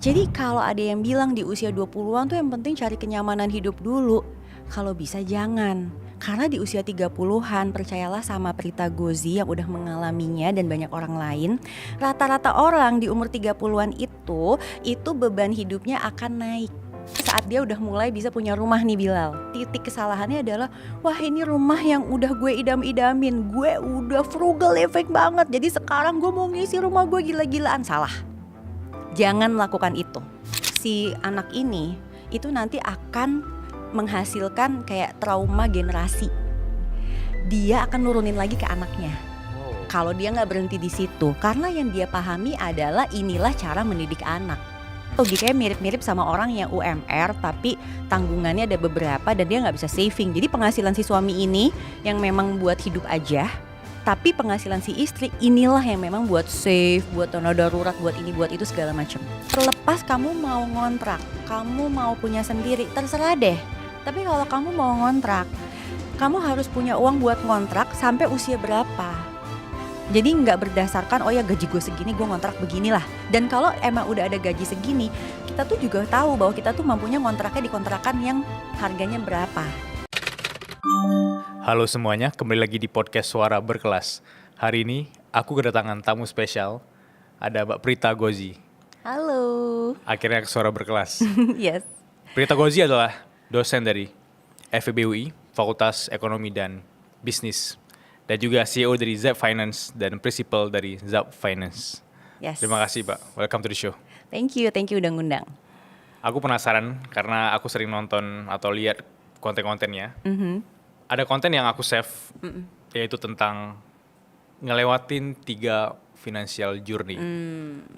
Jadi kalau ada yang bilang di usia 20-an tuh yang penting cari kenyamanan hidup dulu, kalau bisa jangan. Karena di usia 30-an, percayalah sama Prita Gozi yang udah mengalaminya dan banyak orang lain, rata-rata orang di umur 30-an itu beban hidupnya akan naik. Saat dia udah mulai bisa punya rumah nih Bilal, titik kesalahannya adalah, wah ini rumah yang udah gue idam-idamin, gue udah frugal living banget, jadi sekarang gue mau ngisi rumah gue gila-gilaan. Salah. Jangan melakukan itu. Si anak ini itu nanti akan menghasilkan kayak trauma generasi. Dia akan nurunin lagi ke anaknya. Kalau dia nggak berhenti di situ, karena yang dia pahami adalah inilah cara mendidik anak. Logikanya mirip-mirip sama orang yang UMR tapi tanggungannya ada beberapa dan dia nggak bisa saving. Jadi penghasilan si suami ini yang memang buat hidup aja, tapi penghasilan si istri inilah yang memang buat save, buat dana darurat, buat ini, buat itu segala macam. Terlepas kamu mau ngontrak, kamu mau punya sendiri, terserah deh. Tapi kalau kamu mau ngontrak, kamu harus punya uang buat ngontrak sampai usia berapa. Jadi nggak berdasarkan, oh ya gaji gue segini gue ngontrak beginilah. Dan kalau emang udah ada gaji segini, kita tuh juga tahu bahwa kita tuh mampunya ngontraknya di kontrakan yang harganya berapa. Halo semuanya, kembali lagi di podcast Suara Berkelas. Hari ini aku kedatangan tamu spesial, ada Mbak Prita Gozi. Halo. Akhirnya ke Suara Berkelas. Yes. Prita Gozi adalah dosen dari FEB UI, Fakultas Ekonomi dan Bisnis. Dan juga CEO dari Zap Finance dan Principal dari Zap Finance. Yes. Terima kasih Mbak, welcome to the show. Thank you udah ngundang. Aku penasaran karena aku sering nonton atau lihat konten-kontennya. Ada konten yang aku save, yaitu tentang ngelewatin 3 financial journey.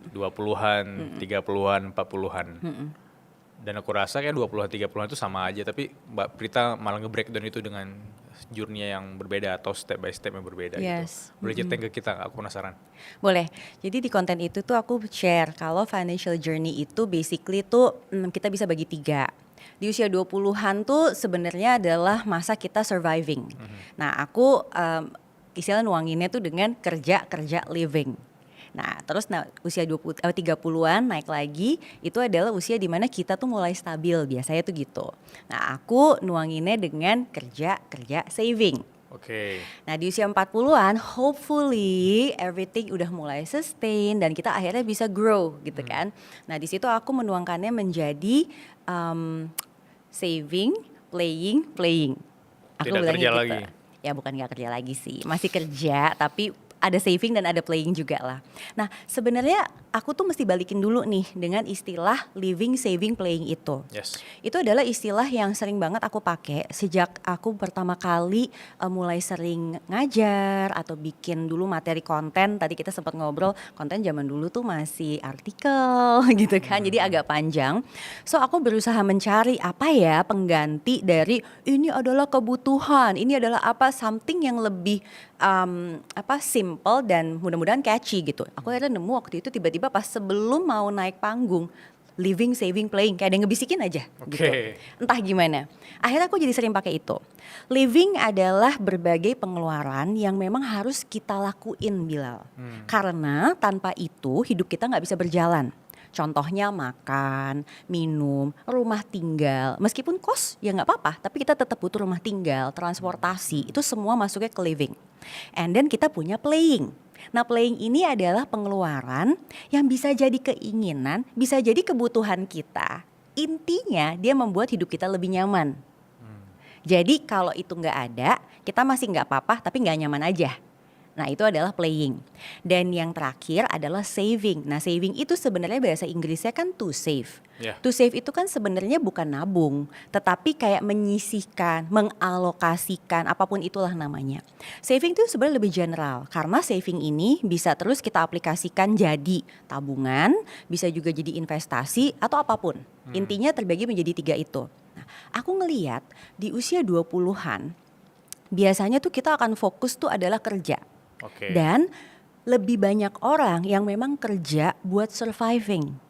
20-an, 30-an, 40-an. Dan aku rasa kayak 20-an, 30-an itu sama aja. Tapi Mbak Prita malah nge-breakdown itu dengan journey yang berbeda atau step by step yang berbeda Yes. gitu. Boleh ceritain ke kita, aku penasaran. Boleh. Jadi di konten itu tuh aku share kalau financial journey itu basically tuh kita bisa bagi 3. Di usia 20-an tuh sebenarnya adalah masa kita surviving. Nah aku istilah nuanginnya tuh dengan kerja living. Nah terus usia 30-an naik lagi, itu adalah usia dimana kita tuh mulai stabil, biasanya tuh gitu. Nah aku nuanginnya dengan kerja saving. Oke. Nah di usia 40-an hopefully everything udah mulai sustain dan kita akhirnya bisa grow gitu kan. Nah di situ aku menuangkannya menjadi saving, playing. Aku Tidak bilangnya kerja gitu. lagi. Ya bukan gak kerja lagi sih, masih kerja tapi ada saving dan ada playing juga lah. Nah sebenarnya aku tuh mesti balikin dulu nih dengan istilah living, saving, playing itu. Yes. Itu adalah istilah yang sering banget aku pakai sejak aku pertama kali mulai sering ngajar atau bikin dulu materi konten. Tadi kita sempat ngobrol, konten zaman dulu tuh masih artikel gitu kan, jadi agak panjang. So aku berusaha mencari apa ya pengganti dari ini adalah kebutuhan, ini adalah apa, something yang lebih simple dan mudah-mudahan catchy gitu. Aku akhirnya nemu waktu itu tiba-tiba pas sebelum mau naik panggung, living, saving, playing, kayak ada yang ngebisikin aja gitu. Entah gimana. Akhirnya aku jadi sering pakai itu. Living adalah berbagai pengeluaran yang memang harus kita lakuin Bilal. Karena tanpa itu hidup kita gak bisa berjalan. Contohnya makan, minum, rumah tinggal. Meskipun kos ya gak apa-apa, tapi kita tetap butuh rumah tinggal, transportasi. Itu semua masuknya ke living. And then kita punya playing. Nah playing ini adalah pengeluaran yang bisa jadi keinginan, bisa jadi kebutuhan kita. Intinya dia membuat hidup kita lebih nyaman. Jadi kalau itu gak ada, kita masih gak apa-apa tapi gak nyaman aja. Nah itu adalah playing. Dan yang terakhir adalah saving. Nah saving itu sebenarnya bahasa Inggrisnya kan to save. To save itu kan sebenarnya bukan nabung, tetapi kayak menyisihkan, mengalokasikan, apapun itulah namanya. Saving itu sebenarnya lebih general, karena saving ini bisa terus kita aplikasikan jadi tabungan, bisa juga jadi investasi atau apapun. Intinya terbagi menjadi 3 itu. Nah, aku ngelihat di usia 20-an, biasanya tuh kita akan fokus tuh adalah kerja. Dan lebih banyak orang yang memang kerja buat surviving.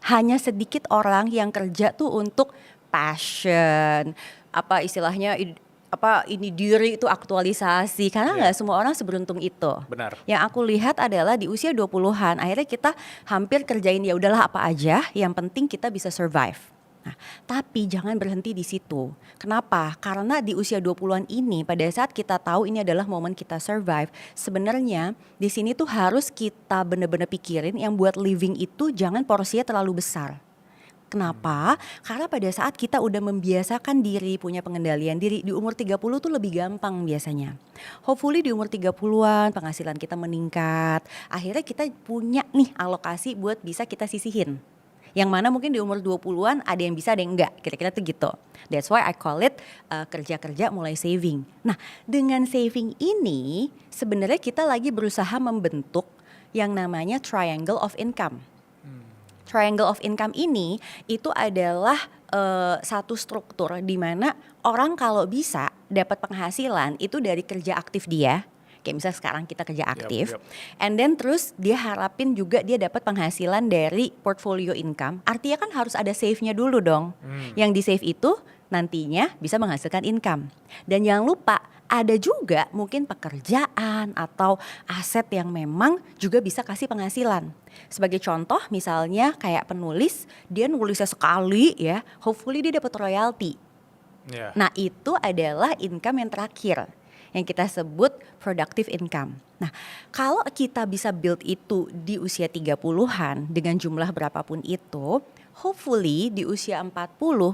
Hanya sedikit orang yang kerja tuh untuk passion, apa istilahnya ini diri itu aktualisasi karena nggak semua orang seberuntung itu. Benar. Yang aku lihat adalah di usia 20-an akhirnya kita hampir kerjain ya udahlah apa aja, yang penting kita bisa survive. Nah, tapi jangan berhenti di situ. Kenapa? Karena di usia 20-an ini pada saat kita tahu ini adalah momen kita survive, sebenarnya di sini tuh harus kita benar-benar pikirin yang buat living itu jangan porsinya terlalu besar. Kenapa? Karena pada saat kita udah membiasakan diri, punya pengendalian diri, di umur 30 tuh lebih gampang biasanya. Hopefully di umur 30-an penghasilan kita meningkat. Akhirnya kita punya nih alokasi buat bisa kita sisihin. Yang mana mungkin di umur 20-an ada yang bisa ada yang enggak, kira-kira tuh gitu. That's why I call it kerja-kerja mulai saving. Nah, dengan saving ini sebenarnya kita lagi berusaha membentuk yang namanya triangle of income. Triangle of income ini itu adalah satu struktur di mana orang kalau bisa dapat penghasilan itu dari kerja aktif dia. Kayak misalnya sekarang kita kerja aktif, and then terus dia harapin juga dia dapat penghasilan dari portfolio income. Artinya kan harus ada save-nya dulu dong. Yang di save itu nantinya bisa menghasilkan income. Dan jangan lupa ada juga mungkin pekerjaan atau aset yang memang juga bisa kasih penghasilan. Sebagai contoh misalnya kayak penulis, dia nulisnya sekali ya, hopefully dia dapat royalti. Nah itu adalah income yang terakhir yang kita sebut productive income. Nah kalau kita bisa build itu di usia 30-an dengan jumlah berapapun itu, hopefully di usia 40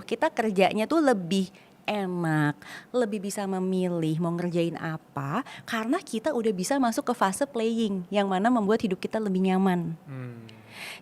kita kerjanya tuh lebih enak, lebih bisa memilih mau ngerjain apa karena kita udah bisa masuk ke fase playing yang mana membuat hidup kita lebih nyaman.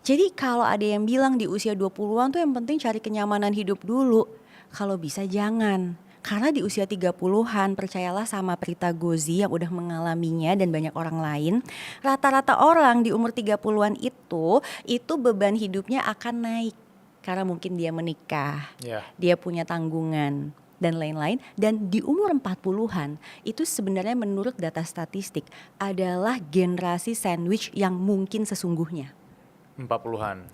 Jadi kalau ada yang bilang di usia 20-an tuh yang penting cari kenyamanan hidup dulu, kalau bisa jangan. Karena di usia 30-an percayalah sama Prita Gozi yang udah mengalaminya dan banyak orang lain, rata-rata orang di umur 30-an itu beban hidupnya akan naik karena mungkin dia menikah, dia punya tanggungan dan lain-lain. Dan di umur 40-an itu sebenarnya menurut data statistik adalah generasi sandwich yang mungkin sesungguhnya. 40-an.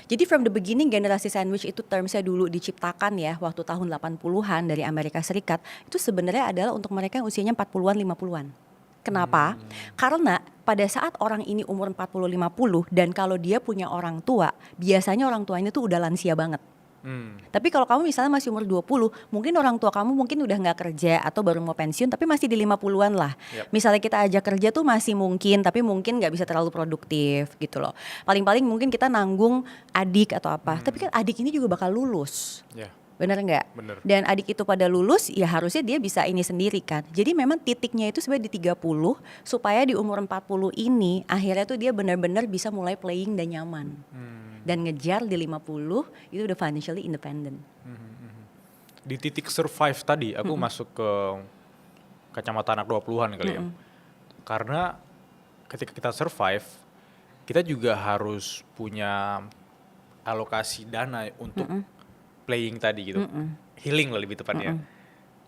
Jadi from the beginning generasi sandwich itu termnya dulu diciptakan ya waktu tahun 80-an dari Amerika Serikat. Itu sebenarnya adalah untuk mereka yang usianya 40-an 50-an. Kenapa? Karena pada saat orang ini umur 40-50 dan kalau dia punya orang tua, biasanya orang tuanya tuh udah lansia banget. Tapi kalau kamu misalnya masih umur 20, mungkin orang tua kamu mungkin udah gak kerja atau baru mau pensiun tapi masih di 50-an lah. Misalnya kita ajak kerja tuh masih mungkin, tapi mungkin gak bisa terlalu produktif gitu loh. Paling-paling mungkin kita nanggung adik atau apa, tapi kan adik ini juga bakal lulus. Bener nggak? Dan adik itu pada lulus ya harusnya dia bisa ini sendiri kan. Jadi memang titiknya itu sebenarnya di 30 supaya di umur 40 ini akhirnya tuh dia benar-benar bisa mulai playing dan nyaman. Dan ngejar di 50 itu udah financially independent. Di titik survive tadi aku masuk ke kacamata anak 20-an kali ya. Karena ketika kita survive, kita juga harus punya alokasi dana untuk playing tadi gitu, healing lah lebih tepatnya.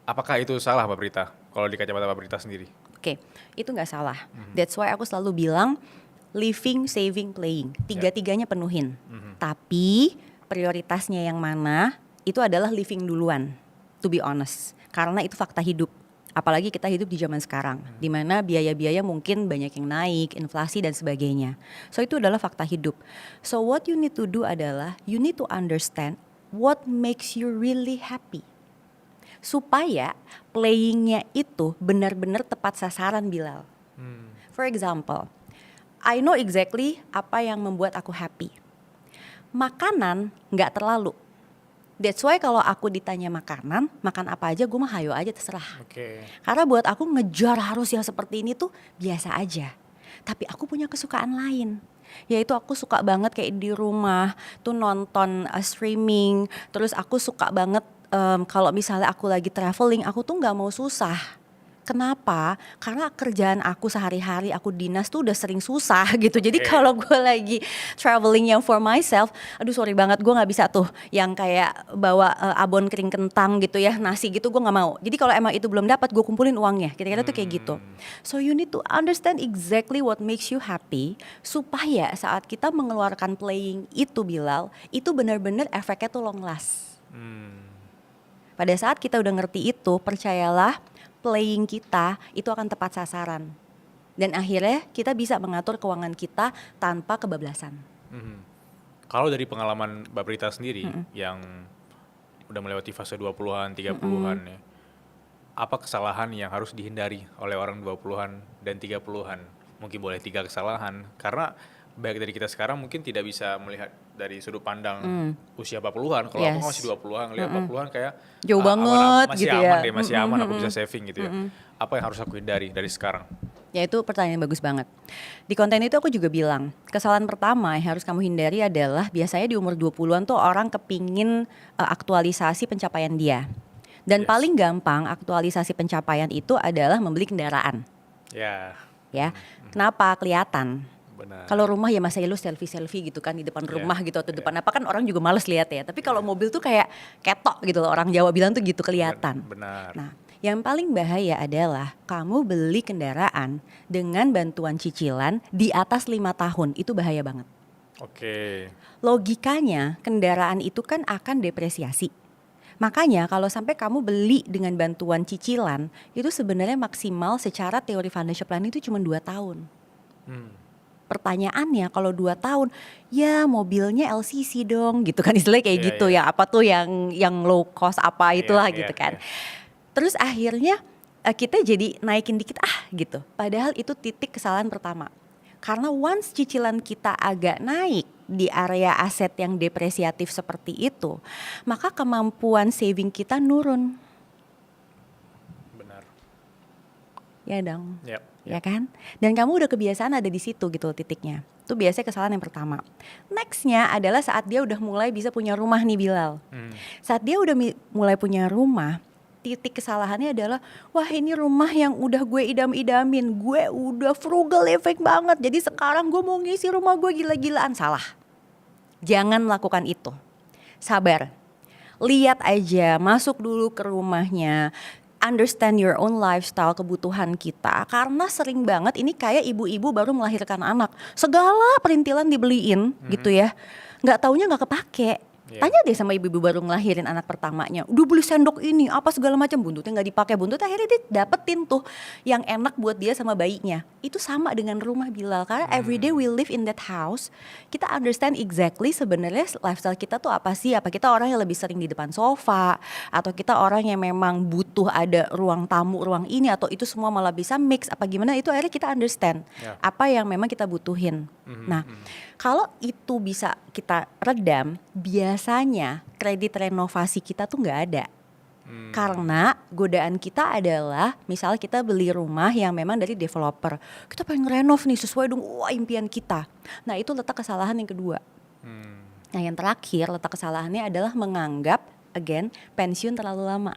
Apakah itu salah Mbak Prita? Kalau di kacamata Mbak Prita sendiri? Oke, itu nggak salah. That's why aku selalu bilang living, saving, playing, tiga-tiganya penuhin. Tapi prioritasnya yang mana? Itu adalah living duluan, to be honest. Karena itu fakta hidup. Apalagi kita hidup di zaman sekarang, di mana biaya-biaya mungkin banyak yang naik, inflasi dan sebagainya. So itu adalah fakta hidup. So what you need to do adalah you need to understand what makes you really happy. Supaya playingnya itu benar-benar tepat sasaran, Bilal. For example, I know exactly apa yang membuat aku happy. Makanan gak terlalu. That's why kalau aku ditanya makanan, makan apa aja gue mah hayo aja terserah. Karena buat aku ngejar harus yang seperti ini tuh biasa aja. Tapi aku punya kesukaan lain. Yaitu aku suka banget kayak di rumah tuh nonton streaming. Terus aku suka banget kalau misalnya aku lagi traveling, aku tuh gak mau susah. Kenapa? Karena kerjaan aku sehari-hari, aku dinas tuh udah sering susah gitu. Jadi kalau gue lagi traveling yang for myself, aduh sorry banget gue gak bisa tuh yang kayak bawa abon kering kentang gitu ya, nasi gitu gue gak mau. Jadi kalau emang itu belum dapat, gue kumpulin uangnya, kira-kira tuh kayak gitu. So you need to understand exactly what makes you happy, supaya saat kita mengeluarkan playing itu, Bilal, itu benar-benar efeknya tuh long last. Pada saat kita udah ngerti itu, percayalah playing kita itu akan tepat sasaran. Dan akhirnya kita bisa mengatur keuangan kita tanpa kebablasan. Kalau dari pengalaman Mbak Prita sendiri yang udah melewati fase 20-an, 30-an ya, apa kesalahan yang harus dihindari oleh orang 20-an dan 30-an? Mungkin boleh 3 kesalahan, karena baik dari kita sekarang mungkin tidak bisa melihat dari sudut pandang usia 40-an. Kalau aku masih 20-an, ngeliat 40-an kayak Jauh banget masih gitu aman ya. deh, masih aman, aku bisa saving gitu ya. Apa yang harus aku hindari dari sekarang? Ya itu pertanyaan bagus banget. Di konten itu aku juga bilang, kesalahan pertama yang harus kamu hindari adalah biasanya di umur 20-an tuh orang kepingin aktualisasi pencapaian dia. Dan paling gampang aktualisasi pencapaian itu adalah membeli kendaraan. Ya, kenapa? Kelihatan. Benar. Kalau rumah ya masih lu selfie gitu kan di depan rumah gitu atau depan apa kan orang juga males lihat ya. Tapi kalau mobil tuh kayak ketok gitu loh, orang Jawa bilang tuh gitu kelihatan. Benar. Nah, yang paling bahaya adalah kamu beli kendaraan dengan bantuan cicilan di atas 5 tahun. Itu bahaya banget. Oke. Logikanya kendaraan itu kan akan depresiasi. Makanya kalau sampai kamu beli dengan bantuan cicilan, itu sebenarnya maksimal secara teori financial plan itu cuma 2 tahun. Pertanyaannya kalau 2 tahun, ya mobilnya LCC dong gitu kan, istilahnya kayak gitu ya, apa tuh yang low cost apa itulah gitu kan. Terus akhirnya kita jadi naikin dikit gitu. Padahal itu titik kesalahan pertama. Karena once cicilan kita agak naik di area aset yang depresiatif seperti itu, maka kemampuan saving kita nurun. Benar. Ya dong. Yep. Ya kan? Dan kamu udah kebiasaan ada di situ gitu titiknya. Itu biasanya kesalahan yang pertama. Nextnya adalah saat dia udah mulai bisa punya rumah nih Bilal. Saat dia udah mulai punya rumah, titik kesalahannya adalah, wah ini rumah yang udah gue idam-idamin, gue udah frugal living banget, jadi sekarang gue mau ngisi rumah gue gila-gilaan. Salah. Jangan melakukan itu. Sabar. Lihat aja, masuk dulu ke rumahnya. Understand your own lifestyle, kebutuhan kita. Karena sering banget ini kayak ibu-ibu baru melahirkan anak, segala perintilan dibeliin gitu ya, nggak taunya nggak kepake. Tanya deh sama ibu-ibu baru ngelahirin anak pertamanya, udah beli sendok ini apa segala macam, buntutnya nggak dipakai, buntut akhirnya dia dapetin tuh yang enak buat dia sama bayinya. Itu sama dengan rumah Bilal, karena everyday we live in that house, kita understand exactly sebenarnya lifestyle kita tuh apa sih. Apa kita orang yang lebih sering di depan sofa, atau kita orang yang memang butuh ada ruang tamu, ruang ini, atau itu semua malah bisa mix apa gimana. Itu akhirnya kita understand apa yang memang kita butuhin. Nah, kalau itu bisa kita redam, biasanya kredit renovasi kita tuh nggak ada. Karena godaan kita adalah misal kita beli rumah yang memang dari developer, kita pengen renov nih sesuai dong impian kita. Nah itu letak kesalahan yang kedua. Nah yang terakhir letak kesalahannya adalah menganggap again pensiun terlalu lama.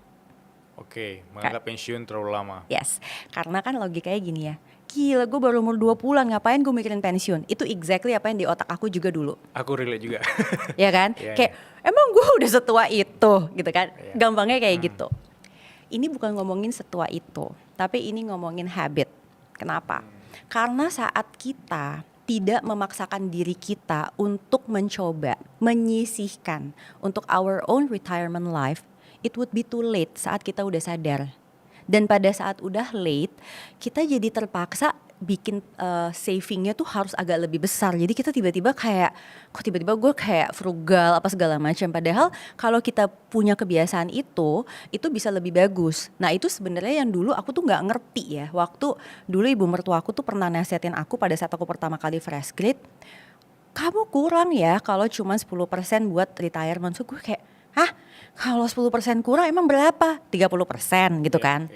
Oke, menganggap pensiun terlalu lama. Yes, karena kan logikanya gini ya, gila gue baru umur 20-an ngapain gue mikirin pensiun. Itu exactly apa yang di otak aku juga dulu. Aku relate juga. Ya kan, kayak emang gue udah setua itu gitu kan, gampangnya kayak gitu. Ini bukan ngomongin setua itu, tapi ini ngomongin habit. Kenapa? Karena saat kita tidak memaksakan diri kita untuk mencoba menyisihkan untuk our own retirement life, it would be too late saat kita udah sadar. Dan pada saat udah late, kita jadi terpaksa bikin savingnya tuh harus agak lebih besar. Jadi kita tiba-tiba kayak, kok tiba-tiba gue kayak frugal apa segala macam. Padahal kalau kita punya kebiasaan itu bisa lebih bagus. Nah itu sebenarnya yang dulu aku tuh nggak ngerti ya. Waktu dulu ibu mertua aku tuh pernah nasihatin aku pada saat aku pertama kali fresh grade, kamu kurang ya kalau cuma 10% buat retirement. So gue kayak, hah? Kalau 10% kurang emang berapa? 30% gitu kan.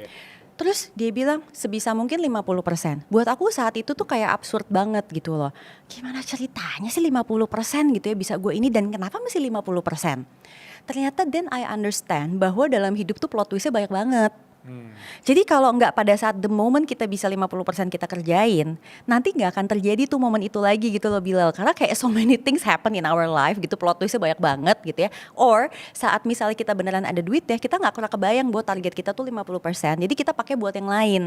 Terus dia bilang sebisa mungkin 50%. Buat aku saat itu tuh kayak absurd banget gitu loh. Gimana ceritanya sih 50% gitu ya bisa gue ini, dan kenapa mesti 50%? Ternyata then I understand bahwa dalam hidup tuh plot twistnya banyak banget. Jadi kalau nggak pada saat the moment kita bisa 50% kita kerjain, nanti nggak akan terjadi tuh momen itu lagi gitu loh Bilal. Karena kayak so many things happen in our life gitu, plot twistnya banyak banget gitu ya. Or saat misalnya kita beneran ada duit ya, kita nggak pernah kebayang buat target kita tuh 50%. Jadi kita pakai buat yang lain.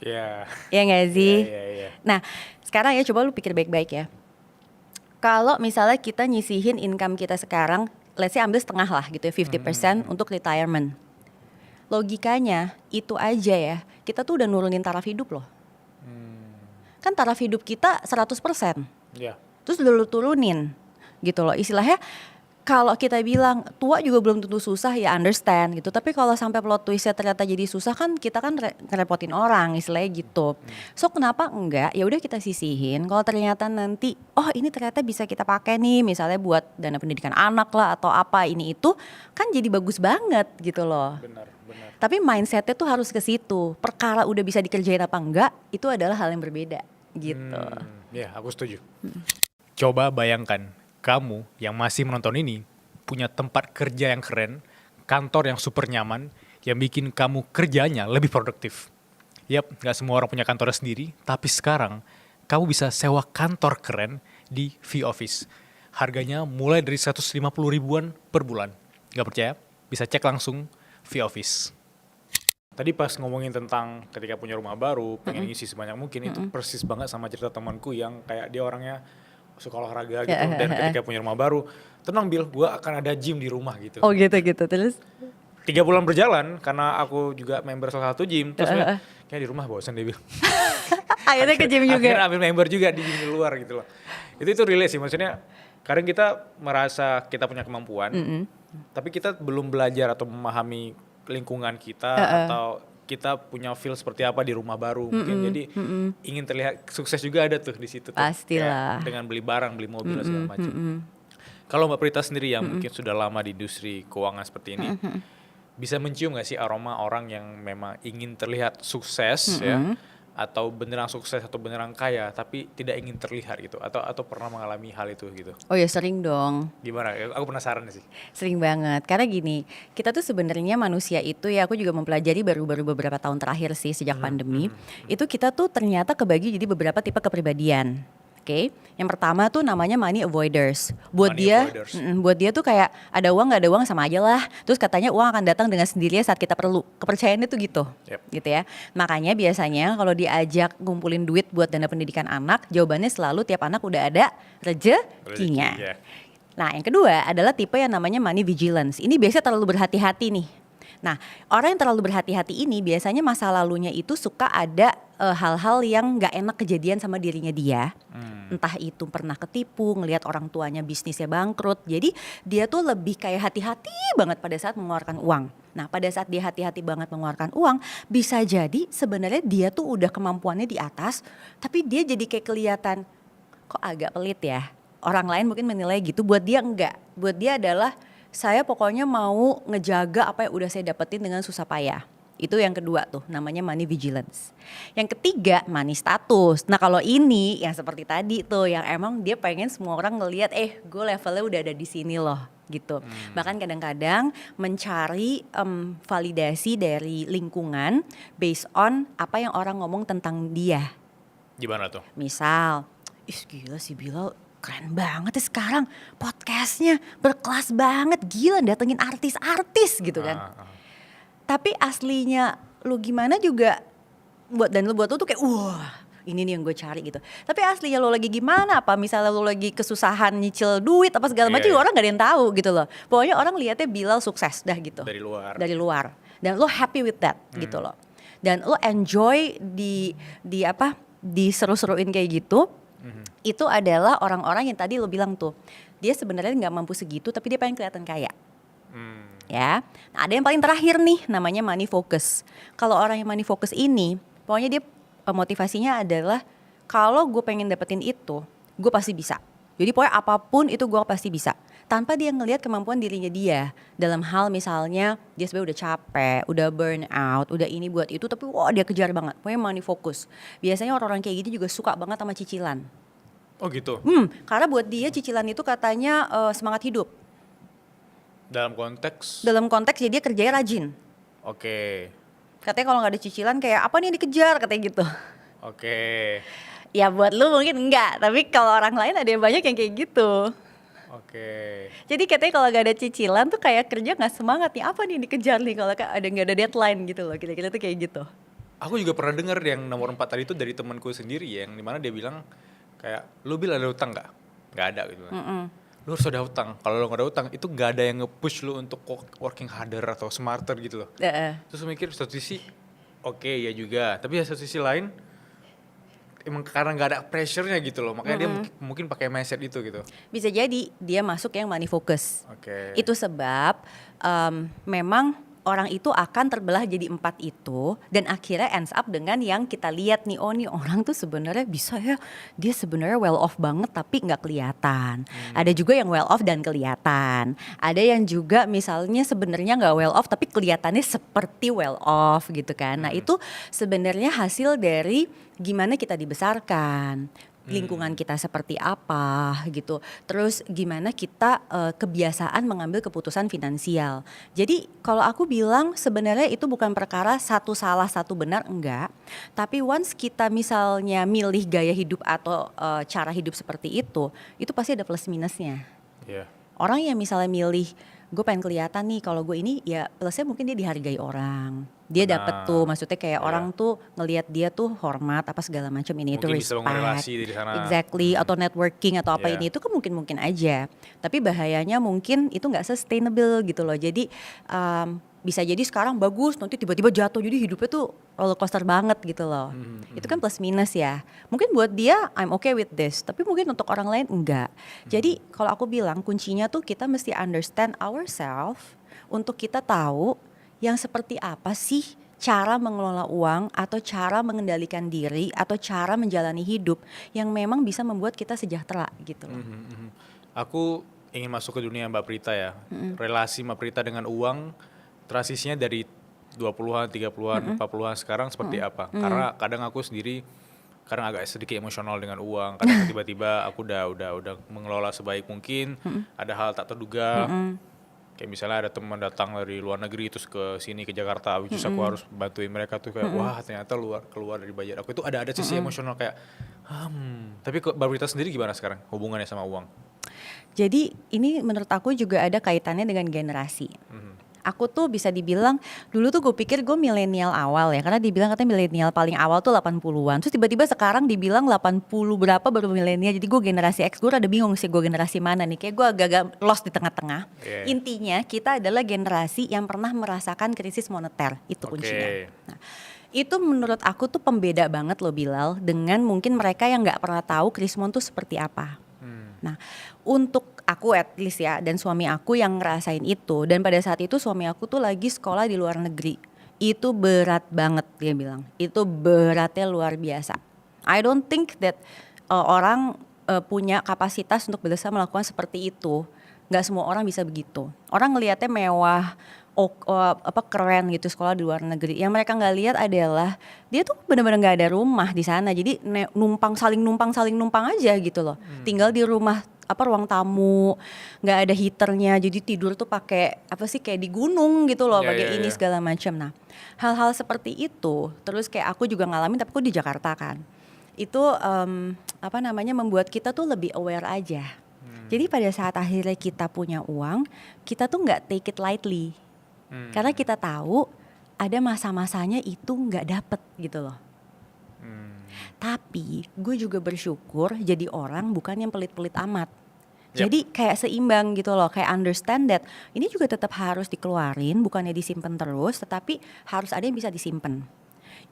Ya nggak sih? Nah sekarang ya coba lu pikir baik-baik ya. Kalau misalnya kita nyisihin income kita sekarang, let's say ambil setengah lah gitu ya, 50% untuk retirement. logikanya itu aja ya, kita tuh udah nurunin taraf hidup loh. Kan taraf hidup kita 100%. Ya. Terus udah lu turunin gitu loh. Istilahnya kalau kita bilang tua juga belum tentu susah, ya understand gitu. Tapi kalau sampai plot twistnya ternyata jadi susah, kan kita kan ngerepotin orang istilahnya gitu. So kenapa enggak? Ya udah kita sisihin. Kalau ternyata nanti ini ternyata bisa kita pakai nih, misalnya buat dana pendidikan anak lah atau apa ini itu, kan jadi bagus banget gitu loh. Benar. Tapi mindsetnya tuh harus ke situ. Perkara udah bisa dikerjain apa enggak, itu adalah hal yang berbeda gitu. Ya, aku setuju. Coba bayangkan, kamu yang masih menonton ini punya tempat kerja yang keren, kantor yang super nyaman, yang bikin kamu kerjanya lebih produktif. Yap, gak semua orang punya kantornya sendiri, tapi sekarang kamu bisa sewa kantor keren di V-Office. Harganya mulai dari 150 ribuan per bulan. Gak percaya? Bisa cek langsung V-Office. Tadi pas ngomongin tentang ketika punya rumah baru, pengen ngisi sebanyak mungkin, itu persis banget sama cerita temanku yang kayak dia orangnya suka olahraga gitu, dan ketika punya rumah baru, tenang Bil, gue akan ada gym di rumah gitu. Oh gitu, terus? 3 bulan berjalan, karena aku juga member salah satu gym, terus kayak di rumah bosan deh Bil. Akhirnya ke gym juga? Akhirnya ambil member juga di gym di luar gitu loh. Itu relate sih, maksudnya kadang kita merasa kita punya kemampuan, tapi kita belum belajar atau memahami lingkungan kita, atau kita punya feel seperti apa di rumah baru mungkin. Jadi ingin terlihat sukses juga ada tuh di situ tuh. Pastilah. Dengan beli barang, beli mobil dan segala macam. Kalau Mbak Prita sendiri yang mungkin sudah lama di industri keuangan seperti ini, bisa mencium nggak sih aroma orang yang memang ingin terlihat sukses ya, atau beneran sukses atau beneran kaya tapi tidak ingin terlihat gitu, atau pernah mengalami hal itu gitu? Oh ya sering dong. Gimana? Aku penasaran sih. Sering banget, karena gini, kita tuh sebenarnya manusia itu ya, aku juga mempelajari baru beberapa tahun terakhir sih sejak pandemi, itu kita tuh ternyata kebagi jadi beberapa tipe kepribadian. Oke, yang pertama tuh namanya money avoiders. Buat dia tuh kayak ada uang nggak ada uang sama aja lah. Terus katanya uang akan datang dengan sendirinya saat kita perlu. Kepercayaannya tuh gitu, gitu ya. Makanya biasanya kalau diajak ngumpulin duit buat dana pendidikan anak, jawabannya selalu tiap anak udah ada rezekinya. Nah, yang kedua adalah tipe yang namanya money vigilance. Ini biasanya terlalu berhati-hati nih. Nah, orang yang terlalu berhati-hati ini biasanya masa lalunya itu suka ada hal-hal yang gak enak kejadian sama dirinya dia. Entah itu pernah ketipu, ngelihat orang tuanya bisnisnya bangkrut. Jadi dia tuh lebih kayak hati-hati banget pada saat mengeluarkan uang. Nah, pada saat dia hati-hati banget mengeluarkan uang, bisa jadi sebenarnya dia tuh udah kemampuannya di atas, tapi dia jadi kayak kelihatan kok agak pelit ya. Orang lain mungkin menilai gitu, buat dia enggak. Buat dia adalah saya pokoknya mau ngejaga apa yang udah saya dapetin dengan susah payah. Itu yang kedua tuh, namanya money vigilance. Yang ketiga, money status. Nah kalau ini yang seperti tadi tuh, yang emang dia pengen semua orang ngelihat, gue levelnya udah ada di sini loh gitu. Bahkan kadang-kadang mencari validasi dari lingkungan based on apa yang orang ngomong tentang dia. Gimana tuh? Misal, gila si Bilal keren banget ya sekarang, podcastnya berkelas banget, gila datengin artis-artis gitu kan. Tapi aslinya lu gimana juga buat lu tuh kayak wah ini nih yang gue cari gitu. Tapi aslinya lu lagi gimana, apa misalnya lu lagi kesusahan nyicil duit apa segala macam, orang gak ada yang tahu gitu loh. Pokoknya orang lihatnya Bilal sukses dah gitu. Dari luar. Dan lu happy with that gitu loh. Dan lu enjoy diseru-seruin kayak gitu. Itu adalah orang-orang yang tadi lo bilang tuh, dia sebenarnya nggak mampu segitu tapi dia pengen kelihatan kaya. Ya, nah, ada yang paling terakhir nih namanya money focus. Kalau orang yang money focus ini, pokoknya dia motivasinya adalah kalau gue pengen dapetin itu, gue pasti bisa. Jadi pokoknya apapun itu gue pasti bisa. Tanpa dia ngelihat kemampuan dirinya dia dalam hal misalnya dia sebenarnya udah capek, udah burn out, udah ini buat itu, tapi wah dia kejar banget. Pokoknya money focus. Biasanya orang-orang kayak gitu juga suka banget sama cicilan. Oh gitu? Karena buat dia cicilan itu katanya semangat hidup. Dalam konteks? Dalam konteks jadi dia kerjanya rajin. Oke. Katanya kalau gak ada cicilan kayak apa nih yang dikejar katanya gitu. Oke. Ya buat lu mungkin enggak, tapi kalau orang lain ada yang banyak yang kayak gitu. Oke. Jadi katanya kalau gak ada cicilan tuh kayak kerja gak semangat nih, apa nih yang dikejar nih kalau gak ada deadline gitu loh, kira-kira tuh kayak gitu. Aku juga pernah dengar yang nomor 4 tadi itu dari temanku sendiri, yang dimana dia bilang kayak, lu Bil ada utang gak? Gak ada gitu. lu harus ada utang. Kalau lu gak ada utang, itu gak ada yang nge-push lu untuk working harder atau smarter gitu loh. Terus lu mikir satu sisi, oke ya juga. Tapi satu sisi lain, emang karena gak ada pressure-nya gitu loh. Makanya dia mungkin pakai mindset itu gitu. Bisa jadi dia masuk yang money focus. Oke. Itu sebab memang orang itu akan terbelah jadi 4 itu, dan akhirnya ends up dengan yang kita lihat nih, oh nih orang tuh sebenarnya bisa ya, dia sebenarnya well off banget tapi nggak kelihatan. Ada juga yang well off dan kelihatan. Ada yang juga misalnya sebenarnya nggak well off tapi kelihatannya seperti well off gitu kan. Nah itu sebenarnya hasil dari gimana kita dibesarkan, lingkungan kita seperti apa gitu. Terus gimana kita kebiasaan mengambil keputusan finansial. Jadi kalau aku bilang sebenarnya itu bukan perkara satu salah satu benar, enggak. Tapi once kita misalnya milih gaya hidup atau cara hidup seperti itu pasti ada plus minusnya. Iya. Orang yang misalnya milih gue pengen kelihatan nih kalau gue ini, ya plusnya mungkin dia dihargai orang. Dia dapat tuh, maksudnya kayak orang tuh ngelihat dia tuh hormat apa segala macam ini, itu Mungkin bisa bangun respect. relasi dari sana. Exactly, atau networking atau apa Iya. ini itu kan mungkin aja. Tapi bahayanya mungkin itu nggak sustainable gitu loh. Jadi bisa jadi sekarang bagus, nanti tiba-tiba jatuh, jadi hidupnya tuh roller coaster banget gitu loh. Itu kan plus minus ya. Mungkin buat dia I'm okay with this, tapi mungkin untuk orang lain enggak. Jadi kalau aku bilang kuncinya tuh kita mesti understand ourselves untuk kita tahu yang seperti apa sih cara mengelola uang atau cara mengendalikan diri atau cara menjalani hidup yang memang bisa membuat kita sejahtera gitu loh. Aku ingin masuk ke dunia Mbak Prita ya. Relasi Mbak Prita dengan uang, transisinya dari 20-an, 30-an, 40-an sekarang seperti apa? Karena kadang aku sendiri kadang agak sedikit emosional dengan uang. Kadang tiba-tiba aku udah mengelola sebaik mungkin, ada hal tak terduga. Kayak misalnya ada teman datang dari luar negeri terus ke sini ke Jakarta, which is aku harus bantuin mereka tuh kayak wah ternyata keluar dari budget aku. Itu ada sisi emosional kayak tapi Mbak Prita sendiri gimana sekarang hubungannya sama uang? Jadi ini menurut aku juga ada kaitannya dengan generasi. Aku tuh bisa dibilang dulu tuh gue pikir gue milenial awal ya, karena dibilang katanya milenial paling awal tuh 80-an. Terus tiba-tiba sekarang dibilang 80 berapa baru milenial. Jadi gue generasi X, gue rada bingung sih gue generasi mana nih. Kayak gue agak-agak lost di tengah-tengah. Yeah. Intinya kita adalah generasi yang pernah merasakan krisis moneter, itu kuncinya. Nah, itu menurut aku tuh pembeda banget loh Bilal dengan mungkin mereka yang nggak pernah tahu krisis moneter tuh seperti apa. Nah, untuk aku at least ya dan suami aku yang ngerasain itu, dan pada saat itu suami aku tuh lagi sekolah di luar negeri. Itu berat banget dia bilang. Itu beratnya luar biasa. I don't think that orang punya kapasitas untuk bisa melakukan seperti itu. Nggak semua orang bisa begitu. Orang ngelihatnya mewah, keren gitu sekolah di luar negeri. Yang mereka nggak lihat adalah dia tuh benar-benar nggak ada rumah di sana. Jadi saling numpang aja gitu loh. Tinggal di rumah ruang tamu, nggak ada heaternya. Jadi tidur tuh pakai kayak di gunung gitu loh, pakai ini segala macam. Nah, hal-hal seperti itu. Terus kayak aku juga ngalamin, tapi aku di Jakarta kan. Itu membuat kita tuh lebih aware aja. Jadi pada saat akhirnya kita punya uang, kita tuh nggak take it lightly. Karena kita tahu ada masa-masanya itu nggak dapet gitu loh. Tapi gue juga bersyukur jadi orang bukan yang pelit-pelit amat. Jadi kayak seimbang gitu loh, kayak understand that ini juga tetap harus dikeluarin, bukannya disimpan terus, tetapi harus ada yang bisa disimpan.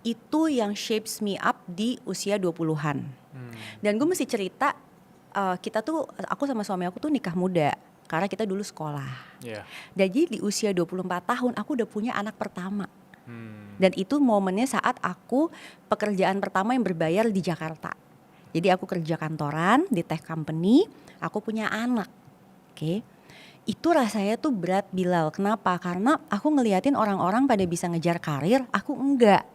Itu yang shapes me up di usia 20-an. Dan gue mesti cerita, aku sama suami aku tuh nikah muda. Karena kita dulu sekolah. Jadi di usia 24 tahun aku udah punya anak pertama. Dan itu momennya saat aku pekerjaan pertama yang berbayar di Jakarta. Jadi aku kerja kantoran di tech company, aku punya anak. Oke. Itu rasanya tuh berat Bilal. Kenapa? Karena aku ngeliatin orang-orang pada bisa ngejar karir, aku enggak.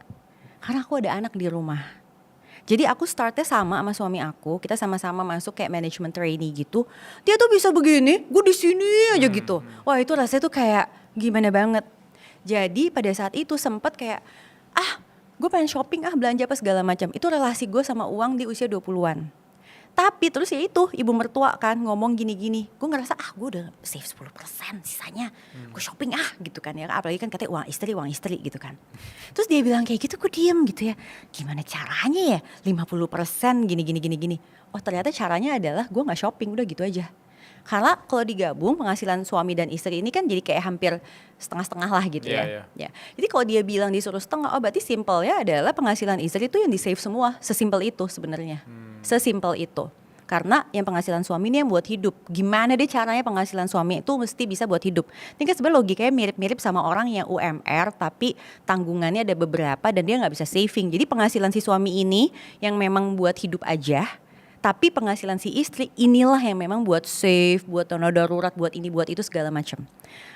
Karena aku ada anak di rumah. Jadi aku startnya sama suami aku, kita sama-sama masuk kayak management trainee gitu. Dia tuh bisa begini, gue di sini aja gitu. Wah itu rasanya tuh kayak gimana banget. Jadi pada saat itu sempet kayak, gue pengen shopping belanja apa segala macam. Itu relasi gue sama uang di usia 20-an. Tapi terus ya itu ibu mertua kan ngomong gini-gini. Gue ngerasa gue udah save 10% sisanya. Gue shopping gitu kan ya. Apalagi kan katanya uang istri gitu kan. Terus dia bilang kayak gitu gue diem gitu ya. Gimana caranya ya 50% gini. Oh ternyata caranya adalah gue gak shopping udah gitu aja. Karena kalau digabung penghasilan suami dan istri ini kan jadi kayak hampir setengah-setengah lah gitu Iya, ya. iya. Ya. Jadi kalau dia bilang disuruh setengah, oh berarti simpelnya adalah penghasilan istri itu yang di save semua. Sesimpel itu sebenarnya. Sesimpel itu. Karena yang penghasilan suami ini yang buat hidup. Gimana deh caranya penghasilan suami itu mesti bisa buat hidup. Ini kan sebenarnya logikanya mirip-mirip sama orang yang UMR tapi tanggungannya ada beberapa dan dia nggak bisa saving. Jadi penghasilan si suami ini yang memang buat hidup aja. Tapi penghasilan si istri inilah yang memang buat save, buat dana darurat, buat ini, buat itu segala macam.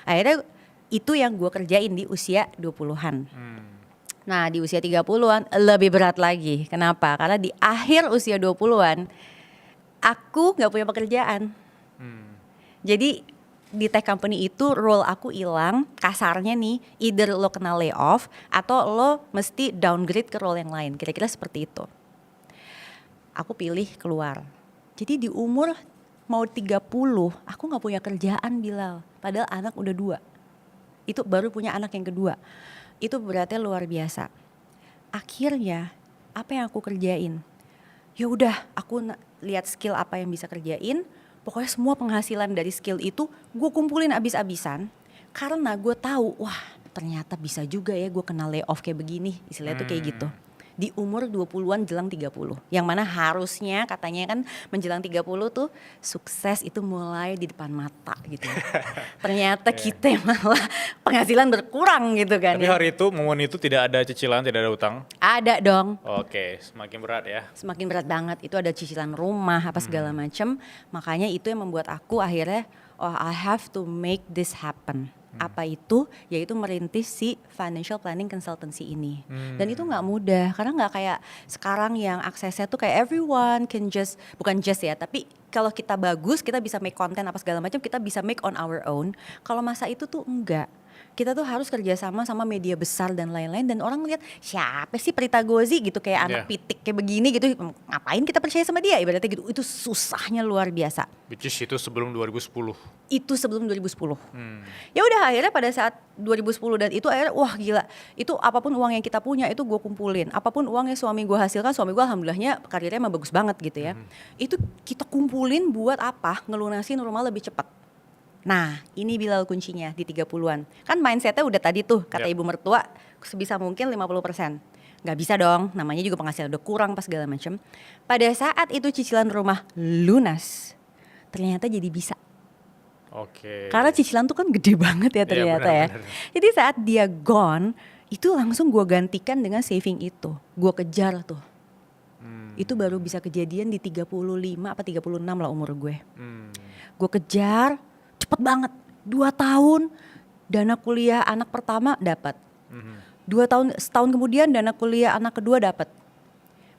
Akhirnya itu yang gue kerjain di usia 20-an. Nah di usia 30-an lebih berat lagi. Kenapa? Karena di akhir usia 20-an aku gak punya pekerjaan. Jadi di tech company itu role aku hilang. Kasarnya nih either lo kena layoff atau lo mesti downgrade ke role yang lain. Kira-kira seperti itu. Aku pilih keluar. Jadi di umur mau 30 aku gak punya kerjaan Bilal. Padahal anak udah 2. Itu baru punya anak yang kedua. Itu beratnya luar biasa. Akhirnya apa yang aku kerjain? Ya udah aku lihat skill apa yang bisa kerjain. Pokoknya semua penghasilan dari skill itu gue kumpulin abis-abisan. Karena gue tahu wah ternyata bisa juga ya gue kena layoff kayak begini. Istilahnya tuh kayak gitu. Di umur 20-an jelang 30. Yang mana harusnya katanya kan menjelang 30 tuh sukses itu mulai di depan mata gitu. Ternyata kita malah penghasilan berkurang gitu kan. Tapi hari itu, momen itu tidak ada cicilan, tidak ada utang. Ada dong. Oke, semakin berat ya. Semakin berat banget. Itu ada cicilan rumah apa segala macem. Makanya itu yang membuat aku akhirnya oh I have to make this happen. Apa itu? Yaitu merintis si financial planning consultancy ini. Dan itu nggak mudah karena nggak kayak sekarang yang aksesnya tuh kayak everyone can just, bukan just ya, tapi kalau kita bagus kita bisa make konten apa segala macam, kita bisa make on our own. Kalau masa itu tuh enggak. Kita tuh harus kerjasama sama media besar dan lain-lain, dan orang lihat siapa sih Prita Gozi gitu kayak anak pitik kayak begini gitu, ngapain kita percaya sama dia ibaratnya gitu. Itu susahnya luar biasa. Which is itu sebelum 2010. Itu sebelum 2010. Ya udah akhirnya pada saat 2010 dan itu akhirnya wah gila. Itu apapun uang yang kita punya itu gue kumpulin. Apapun uang yang suami gue hasilkan, suami gue alhamdulillahnya karirnya emang bagus banget gitu ya. Itu kita kumpulin buat apa? Ngelunasin rumah lebih cepat. Nah ini Bilal kuncinya di 30-an. Kan mindsetnya udah tadi tuh kata ibu mertua sebisa mungkin 50%. Gak bisa dong, namanya juga penghasilan udah kurang pas segala macam. Pada saat itu cicilan rumah lunas, ternyata jadi bisa. Oke. Karena cicilan tuh kan gede banget ya ternyata ya. Jadi saat dia gone, itu langsung gue gantikan dengan saving itu. Gue kejar tuh. Itu baru bisa kejadian di 35 apa 36 lah umur gue. Gue kejar, cepet banget. 2 tahun dana kuliah anak pertama dapat. 2 tahun, setahun kemudian dana kuliah anak kedua dapat.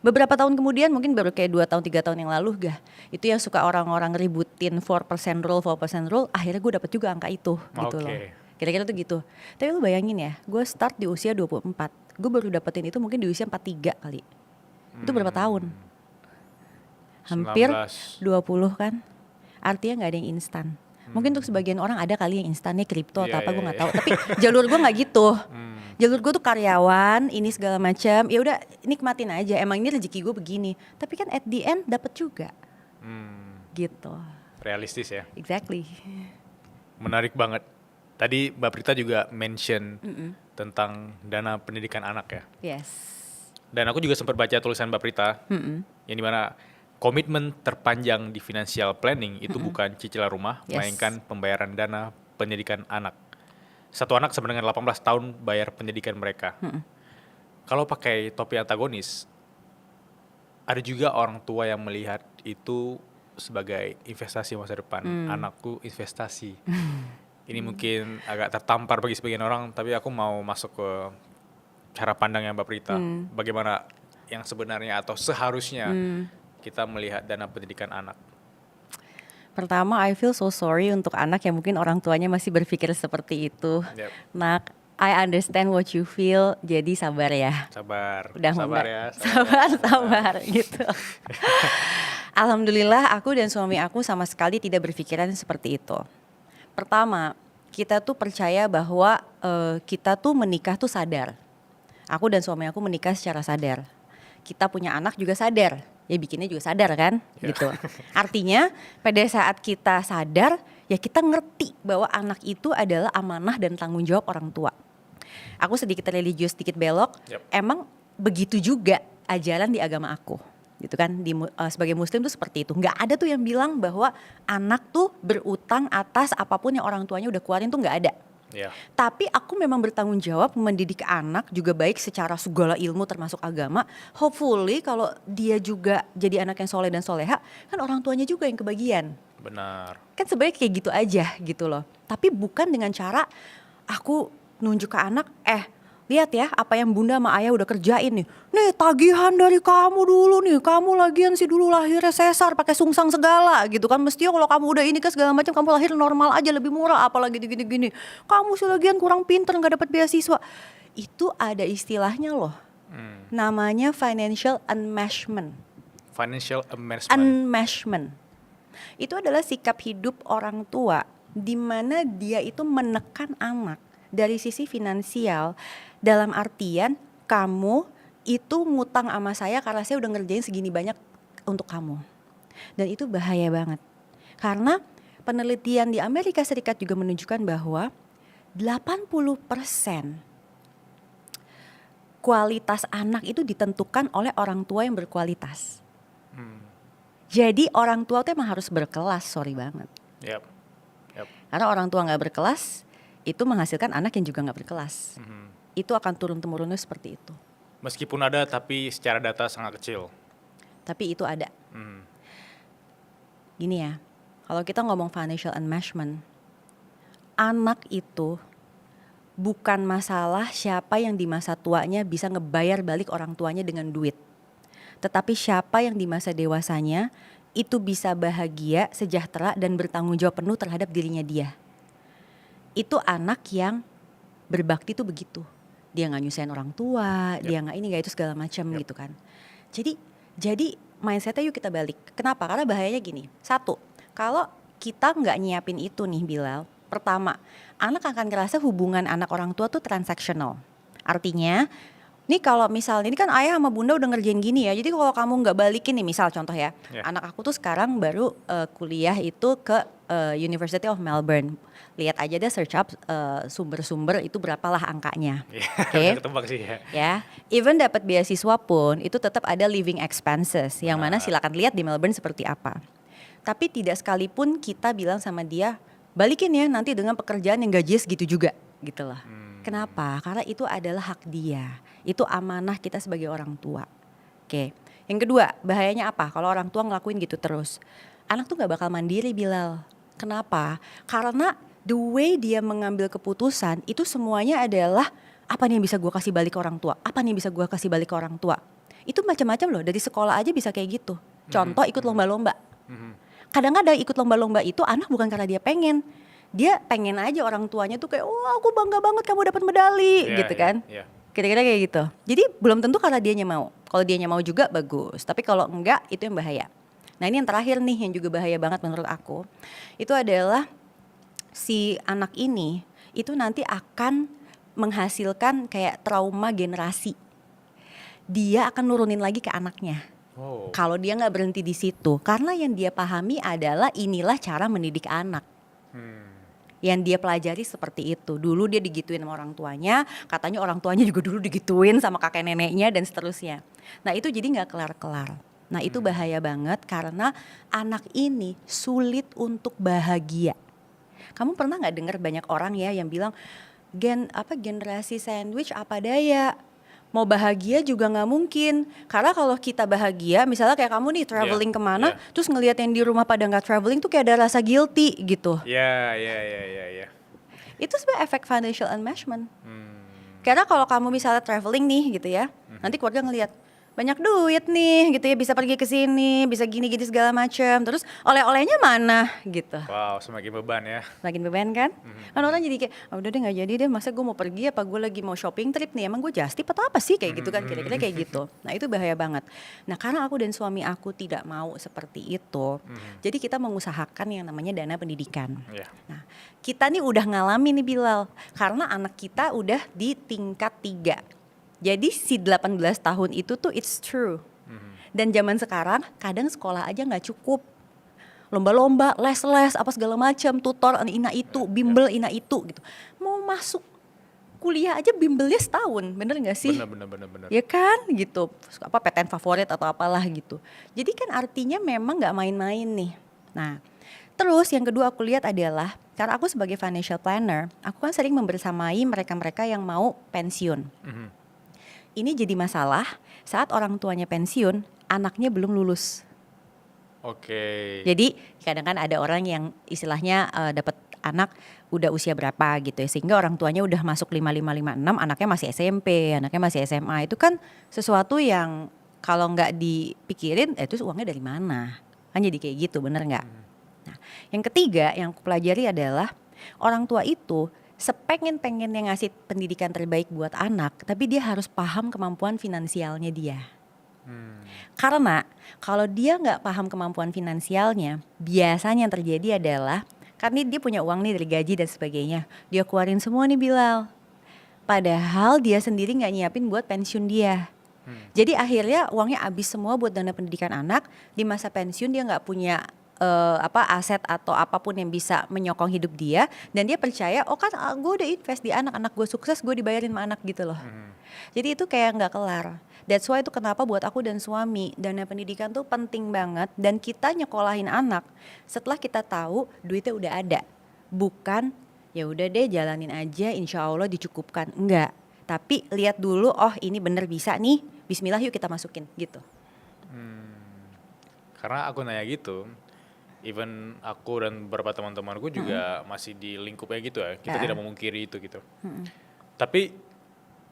Beberapa tahun kemudian mungkin baru kayak 2 tahun 3 tahun yang lalu itu yang suka orang-orang ributin 4% rule, akhirnya gue dapet juga angka itu gitu loh. Kira-kira tuh gitu. Tapi lu bayangin ya, gue start di usia 24. Gue baru dapetin itu mungkin di usia 43 kali. Itu berapa tahun? Hampir 20 kan. Artinya gak ada yang instan. Mungkin untuk sebagian orang ada kali yang instannya kripto atau apa gue gak tahu. Tapi jalur gue gak gitu. Jalur gue tuh karyawan, ini segala macam. Ya udah nikmatin aja. Emang ini rezeki gue begini. Tapi kan at the end dapat juga. Gitu. Realistis ya. Exactly. Menarik banget. Tadi Mbak Prita juga mention tentang dana pendidikan anak ya. Yes. Dan aku juga sempat baca tulisan Mbak Prita. Yang dimana komitmen terpanjang di financial planning itu bukan cicilan rumah, melainkan pembayaran dana pendidikan anak. Satu anak sama dengan 18 tahun bayar pendidikan mereka. Kalau pakai topi antagonis, ada juga orang tua yang melihat itu sebagai investasi masa depan. Anakku investasi. Ini mungkin agak tertampar bagi sebagian orang, tapi aku mau masuk ke cara pandang yang Mbak Prita. Bagaimana yang sebenarnya atau seharusnya kita melihat dana pendidikan anak. Pertama, I feel so sorry untuk anak yang mungkin orang tuanya masih berpikir seperti itu. Nak, I understand what you feel, jadi sabar ya. Sabar. Udah sabar ya. Sabar gitu. Alhamdulillah aku dan suami aku sama sekali tidak berpikiran seperti itu. Pertama, kita tuh percaya bahwa kita tuh menikah tuh sadar. Aku dan suami aku menikah secara sadar. Kita punya anak juga sadar. ya bikinnya juga sadar kan, Ya. gitu. Artinya pada saat kita sadar, ya kita ngerti bahwa anak itu adalah amanah dan tanggung jawab orang tua. Aku sedikit religius, sedikit belok. Yap. Emang begitu juga ajaran di agama aku, gitu kan. Sebagai muslim tuh seperti itu. Nggak ada tuh yang bilang bahwa anak tuh berutang atas apapun yang orang tuanya udah keluarin, tuh nggak ada. Ya. Tapi aku memang bertanggung jawab mendidik anak juga baik secara segala ilmu termasuk agama. Hopefully kalau dia juga jadi anak yang soleh dan soleha, kan orang tuanya juga yang kebagian. Benar. Kan sebenarnya kayak gitu aja gitu loh. Tapi bukan dengan cara aku nunjuk ke anak, lihat ya apa yang bunda sama ayah udah kerjain nih. Nih tagihan dari kamu dulu nih, kamu lagian sih dulu lahirnya sesar pakai sungsang segala gitu kan. Mestinya kalau kamu udah ini kan segala macam kamu lahir normal aja lebih murah, apalagi gini-gini. Kamu sih lagian kurang pinter gak dapat beasiswa. Itu ada istilahnya loh. Namanya financial enmeshment. Financial embarrassment. Enmeshment. Itu adalah sikap hidup orang tua di mana dia itu menekan anak dari sisi finansial, dalam artian kamu itu ngutang sama saya karena saya udah ngerjain segini banyak untuk kamu. Dan itu bahaya banget. Karena penelitian di Amerika Serikat juga menunjukkan bahwa 80% kualitas anak itu ditentukan oleh orang tua yang berkualitas. Jadi orang tua tuh emang harus berkelas, sorry banget. Yap. Karena orang tua gak berkelas, itu menghasilkan anak yang juga gak berkelas. Itu akan turun-temurunnya seperti itu. Meskipun ada tapi secara data sangat kecil. Tapi itu ada. Gini ya, kalau kita ngomong financial enmeshment, anak itu bukan masalah siapa yang di masa tuanya bisa ngebayar balik orang tuanya dengan duit. Tetapi siapa yang di masa dewasanya itu bisa bahagia, sejahtera, dan bertanggung jawab penuh terhadap dirinya dia. Itu anak yang berbakti tuh begitu. Dia gak nyusahin orang tua, dia gak ini gak itu segala macam gitu kan. Jadi mindsetnya yuk kita balik. Kenapa? Karena bahayanya gini. Satu, kalau kita gak nyiapin itu nih Bilal. Pertama, anak akan ngerasa hubungan anak orang tua tuh transaksional. Artinya, nih kalau misalnya ini kan ayah sama bunda udah ngerjain gini ya. Jadi kalau kamu nggak balikin nih, misal contoh ya, anak aku tuh sekarang baru kuliah itu ke University of Melbourne. Lihat aja deh search up sumber-sumber itu berapalah angkanya. Oke. Ketebak sih ya. Ya, even dapat beasiswa pun itu tetap ada living expenses. Yang mana silakan lihat di Melbourne seperti apa. Tapi tidak sekalipun kita bilang sama dia balikin ya nanti dengan pekerjaan yang gajinya segitu juga, gitu loh. Kenapa? Karena itu adalah hak dia. Itu amanah kita sebagai orang tua. Oke. Yang kedua, bahayanya apa? Kalau orang tua ngelakuin gitu terus. Anak tuh gak bakal mandiri, Bilal. Kenapa? Karena the way dia mengambil keputusan itu semuanya adalah apa nih yang bisa gue kasih balik ke orang tua? Apa nih yang bisa gue kasih balik ke orang tua? Itu macam-macam loh. Dari sekolah aja bisa kayak gitu. Contoh ikut lomba-lomba. Kadang-kadang ikut lomba-lomba itu anak bukan karena dia pengen. Dia pengen aja orang tuanya tuh kayak, oh aku bangga banget kamu dapat medali gitu kan. Kira-kira kayak gitu. Jadi belum tentu karena dianya mau. Kalau dianya mau juga bagus. Tapi kalau enggak itu yang bahaya. Nah ini yang terakhir nih yang juga bahaya banget menurut aku. Itu adalah si anak ini itu nanti akan menghasilkan kayak trauma generasi. Dia akan nurunin lagi ke anaknya. Kalau dia gak berhenti di situ. Karena yang dia pahami adalah inilah cara mendidik anak. Yang dia pelajari seperti itu. Dulu dia digituin sama orang tuanya, katanya orang tuanya juga dulu digituin sama kakek neneknya dan seterusnya. Nah itu jadi gak kelar-kelar. Nah itu bahaya banget karena anak ini sulit untuk bahagia. Kamu pernah gak dengar banyak orang ya yang bilang generasi sandwich apa daya. Mau bahagia juga gak mungkin. Karena kalau kita bahagia, misalnya kayak kamu nih traveling kemana, terus ngelihat yang di rumah pada gak traveling tuh kayak ada rasa guilty gitu. Iya. Itu sebenarnya efek financial enmeshment. Karena kalau kamu misalnya traveling nih gitu ya, nanti keluarga ngelihat banyak duit nih gitu ya, bisa pergi ke sini, bisa gini-gini segala macam. Terus oleh-olehnya mana gitu. Wow, semakin beban ya. Semakin beban kan? Kan orang jadi kayak, udah deh gak jadi deh, masa gue mau pergi apa gue lagi mau shopping trip nih, emang gue just tip atau apa sih kayak gitu kan, kira-kira kayak gitu. Nah itu bahaya banget. Nah karena aku dan suami aku tidak mau seperti itu, jadi kita mengusahakan yang namanya dana pendidikan. Nah kita nih udah ngalamin nih Bilal, karena anak kita udah di tingkat 3. Jadi si 18 tahun itu tuh it's true. Dan zaman sekarang kadang sekolah aja nggak cukup. Lomba-lomba, les-les, apa segala macam, tutor ina itu, bimbel ina itu gitu. Mau masuk kuliah aja bimbelnya setahun, bener nggak sih? Bener. Ya kan gitu, apa PTN favorit atau apalah gitu. Jadi kan artinya memang nggak main-main nih. Nah, terus yang kedua aku lihat adalah karena aku sebagai financial planner, aku kan sering membersamai mereka-mereka yang mau pensiun. Ini jadi masalah saat orang tuanya pensiun, anaknya belum lulus. Oke. Jadi kadang kan ada orang yang istilahnya dapat anak udah usia berapa gitu ya, sehingga orang tuanya udah masuk 5556, anaknya masih SMP, anaknya masih SMA. Itu kan sesuatu yang kalau nggak dipikirin, itu uangnya dari mana? Kan jadi kayak gitu, bener nggak? Nah, yang ketiga yang aku pelajari adalah orang tua itu sepengen-pengennya ngasih pendidikan terbaik buat anak, tapi dia harus paham kemampuan finansialnya dia. Karena kalau dia nggak paham kemampuan finansialnya, biasanya yang terjadi adalah karena dia punya uang nih dari gaji dan sebagainya, dia keluarin semua nih Bilal. Padahal dia sendiri nggak nyiapin buat pensiun dia. Jadi akhirnya uangnya habis semua buat dana pendidikan anak. Di masa pensiun dia nggak punya aset atau apapun yang bisa menyokong hidup dia, dan dia percaya oh kan gue udah invest di anak gue sukses, gue dibayarin sama anak gitu loh. Jadi itu kayak nggak kelar. That's why itu kenapa buat aku dan suami dana pendidikan tuh penting banget, dan kita nyekolahin anak setelah kita tahu duitnya udah ada. Bukan ya udah deh jalanin aja insya Allah dicukupkan, enggak. Tapi lihat dulu, oh ini bener bisa nih, bismillah yuk kita masukin gitu. Karena aku nanya gitu, even aku dan beberapa teman-temanku juga masih di lingkupnya gitu ya. Kita tidak memungkiri itu gitu. Tapi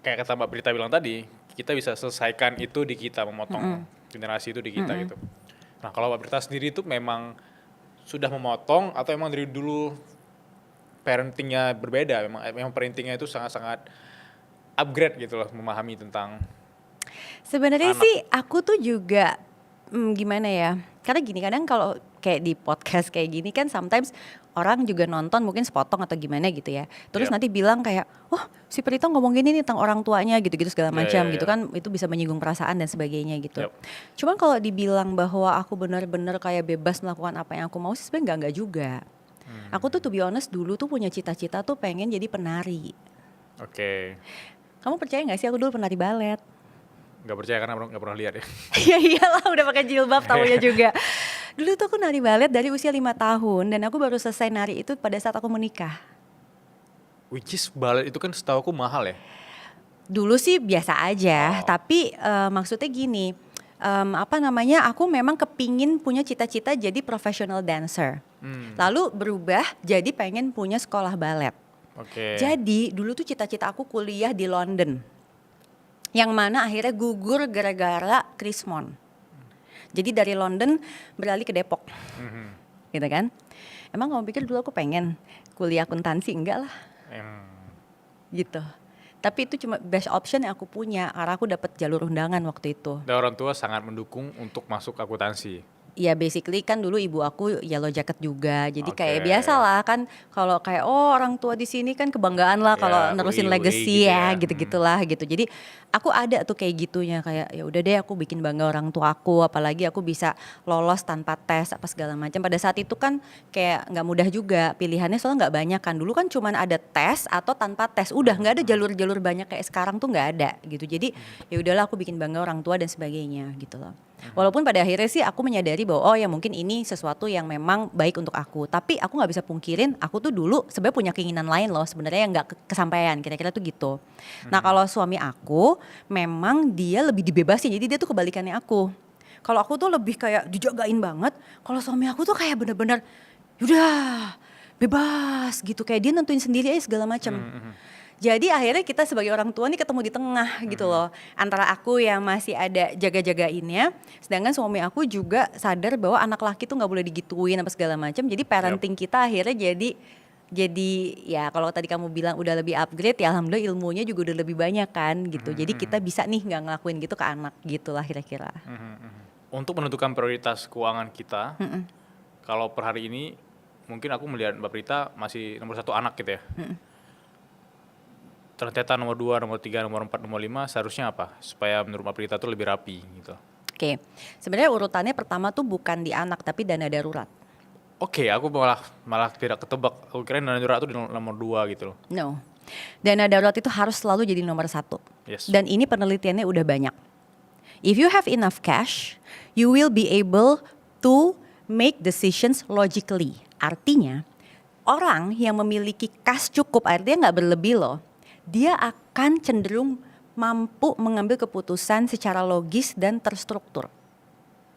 kayak kata Mbak Prita bilang tadi, kita bisa selesaikan itu di kita, memotong generasi itu di kita gitu. Nah kalau Mbak Prita sendiri itu memang sudah memotong atau emang dari dulu parentingnya berbeda, memang parentingnya itu sangat-sangat upgrade gitu loh, memahami tentang Sebenarnya anak. sih aku tuh juga gimana ya? Karena gini, kadang kalau kayak di podcast kayak gini kan sometimes orang juga nonton mungkin sepotong atau gimana gitu ya. Terus nanti bilang kayak, "Oh, si Prito ngomong gini nih tentang orang tuanya gitu-gitu segala macam gitu kan, itu bisa menyinggung perasaan dan sebagainya gitu." Cuman kalau dibilang bahwa aku benar-benar kayak bebas melakukan apa yang aku mau sih sebenarnya enggak juga. Aku tuh to be honest dulu tuh punya cita-cita tuh pengen jadi penari. Oke. Kamu percaya gak sih aku dulu penari balet? Gak percaya karena gak pernah lihat ya. Ya iyalah udah pakai jilbab taunya juga. Dulu tuh aku nari balet dari usia 5 tahun dan aku baru selesai nari itu pada saat aku menikah. Which is balet itu kan setahu aku mahal ya. Dulu sih biasa aja, tapi maksudnya gini, aku memang kepingin punya cita-cita jadi professional dancer. Lalu berubah jadi pengen punya sekolah balet. Jadi dulu tuh cita-cita aku kuliah di London, yang mana akhirnya gugur gara-gara Krismon. Jadi dari London beralih ke Depok, gitu kan. Emang kamu pikir dulu aku pengen kuliah akuntansi? Enggak lah, gitu. Tapi itu cuma best option yang aku punya, karena aku dapat jalur undangan waktu itu. Dan orang tua sangat mendukung untuk masuk akuntansi. Ya basically kan dulu ibu aku yellow jacket juga, jadi kayak biasa lah kan kalau kayak orang tua di sini kan kebanggaan lah kalau nerusin legacy ya gitu-gitulah gitu. Jadi aku ada tuh kayak gitunya, kayak ya udah deh aku bikin bangga orang tua aku, apalagi aku bisa lolos tanpa tes apa segala macam. Pada saat itu kan kayak nggak mudah juga pilihannya, soalnya nggak banyak kan. Dulu kan cuman ada tes atau tanpa tes, udah nggak ada jalur-jalur banyak kayak sekarang tuh nggak ada gitu. Jadi ya udahlah aku bikin bangga orang tua dan sebagainya gitu loh. Walaupun pada akhirnya sih aku menyadari bahwa ya mungkin ini sesuatu yang memang baik untuk aku, tapi aku nggak bisa pungkirin aku tuh dulu sebenarnya punya keinginan lain loh sebenarnya yang nggak kesampaian, kira-kira tuh gitu. Nah kalau suami aku memang dia lebih dibebasin, jadi dia tuh kebalikannya aku. Kalau aku tuh lebih kayak dijagain banget, kalau suami aku tuh kayak bener-bener udah bebas gitu, kayak dia nentuin sendiri aja segala macam. Jadi akhirnya kita sebagai orang tua nih ketemu di tengah gitu loh. Antara aku yang masih ada jaga-jagainnya, sedangkan suami aku juga sadar bahwa anak laki tuh nggak boleh digituin apa segala macam. Jadi parenting kita akhirnya jadi ya kalau tadi kamu bilang udah lebih upgrade, ya alhamdulillah ilmunya juga udah lebih banyak kan gitu. Jadi kita bisa nih nggak ngelakuin gitu ke anak gitulah kira-kira. Untuk menentukan prioritas keuangan kita, kalau per hari ini mungkin aku melihat Mbak Prita masih nomor 1 anak gitu ya. Ternyata nomor 2, nomor 3, nomor 4, nomor 5 seharusnya apa? Supaya menurut Mbak Prita tuh lebih rapi gitu. Oke, sebenarnya urutannya pertama tuh bukan di anak tapi dana darurat. Oke, aku malah tidak ketebak. Aku kira dana darurat itu di nomor 2 gitu loh. No, dana darurat itu harus selalu jadi nomor 1. Yes. Dan ini penelitiannya udah banyak. If you have enough cash, you will be able to make decisions logically. Artinya, orang yang memiliki kas cukup, artinya nggak berlebih loh, dia akan cenderung mampu mengambil keputusan secara logis dan terstruktur.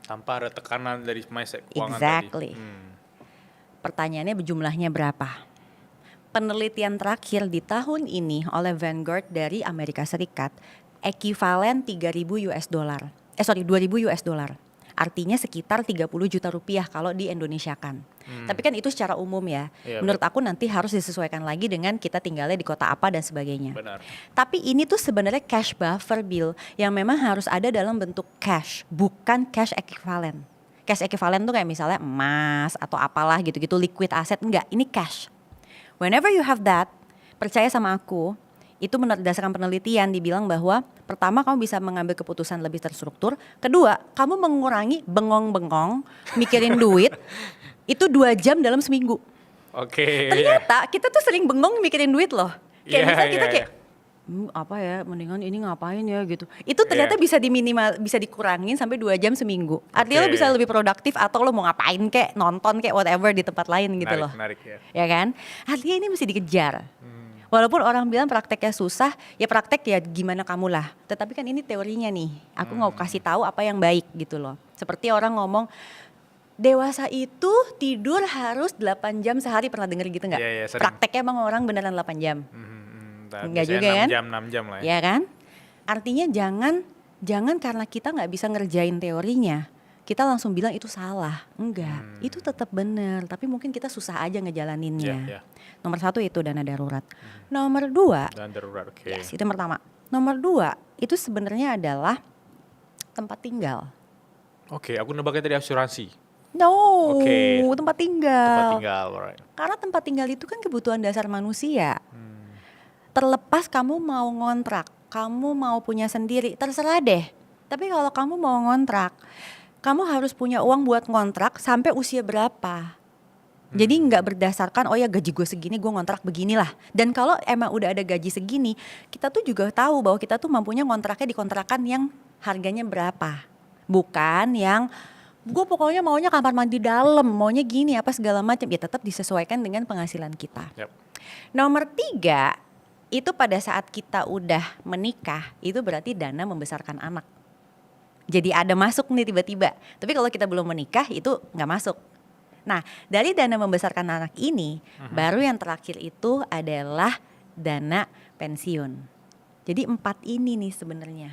Tanpa ada tekanan dari mindset keuangan Exactly. tadi. Pertanyaannya jumlahnya berapa? Penelitian terakhir di tahun ini oleh Vanguard dari Amerika Serikat, ekivalen 3.000 US dollar. 2.000 US dollar. Artinya sekitar 30 juta rupiah kalau di Indonesiakan. Tapi kan itu secara umum ya. Iya, Menurut aku nanti harus disesuaikan lagi dengan kita tinggalnya di kota apa dan sebagainya. Benar. Tapi ini tuh sebenarnya cash buffer bill yang memang harus ada dalam bentuk cash, bukan cash ekivalen. Cash ekivalen tuh kayak misalnya emas atau apalah gitu-gitu, liquid asset. Enggak, ini cash. Whenever you have that, percaya sama aku, itu berdasarkan penelitian dibilang bahwa pertama kamu bisa mengambil keputusan lebih terstruktur, kedua kamu mengurangi bengong-bengong mikirin duit itu 2 jam dalam seminggu. Oke. Ternyata kita tuh sering bengong mikirin duit loh. Kayak Iya, misalnya kita iya, kayak apa ya, mendingan ini ngapain ya gitu. Itu ternyata bisa bisa dikurangin sampai 2 jam seminggu. Artinya lo Oke. bisa lebih produktif atau lo mau ngapain kayak nonton kayak whatever di tempat lain gitu loh. Menarik ya. Ya kan? Artinya ini mesti dikejar. Walaupun orang bilang prakteknya susah, ya praktek ya gimana kamu lah. Tetapi kan ini teorinya nih. Aku mau kasih tahu apa yang baik gitu loh. Seperti orang ngomong, dewasa itu tidur harus 8 jam sehari, pernah denger gitu nggak? Iya, iya, sering. Prakteknya emang orang beneran 8 jam. Enggak Biasanya juga kan? 6 jam, 6 jam lah ya. Ya kan? Artinya jangan karena kita nggak bisa ngerjain teorinya, kita langsung bilang itu salah. Enggak, itu tetap benar. Tapi mungkin kita susah aja ngejalaninnya. Iya, iya. Nomor 1 itu dana darurat. Nomor 2, Dan darurat, oke. yes, itu yang pertama. Nomor 2 itu sebenarnya adalah tempat tinggal. Oke, aku nebaknya tadi asuransi. No, Oke. tempat tinggal. Tempat tinggal, alright. Karena tempat tinggal itu kan kebutuhan dasar manusia. Terlepas kamu mau ngontrak, kamu mau punya sendiri, terserah deh. Tapi kalau kamu mau ngontrak, kamu harus punya uang buat ngontrak sampai usia berapa. Jadi nggak berdasarkan, oh ya gaji gue segini, gue ngontrak beginilah. Dan kalau emang udah ada gaji segini, kita tuh juga tahu bahwa kita tuh mampunya ngontraknya di kontrakan yang harganya berapa. Bukan yang gue pokoknya maunya kamar mandi dalam, maunya gini apa segala macam. Ya tetap disesuaikan dengan penghasilan kita. Yap. Nomor 3, itu pada saat kita udah menikah, itu berarti dana membesarkan anak. Jadi ada masuk nih tiba-tiba. Tapi kalau kita belum menikah itu nggak masuk. Nah, dari dana membesarkan anak ini, baru yang terakhir itu adalah dana pensiun. Jadi 4 ini nih sebenarnya.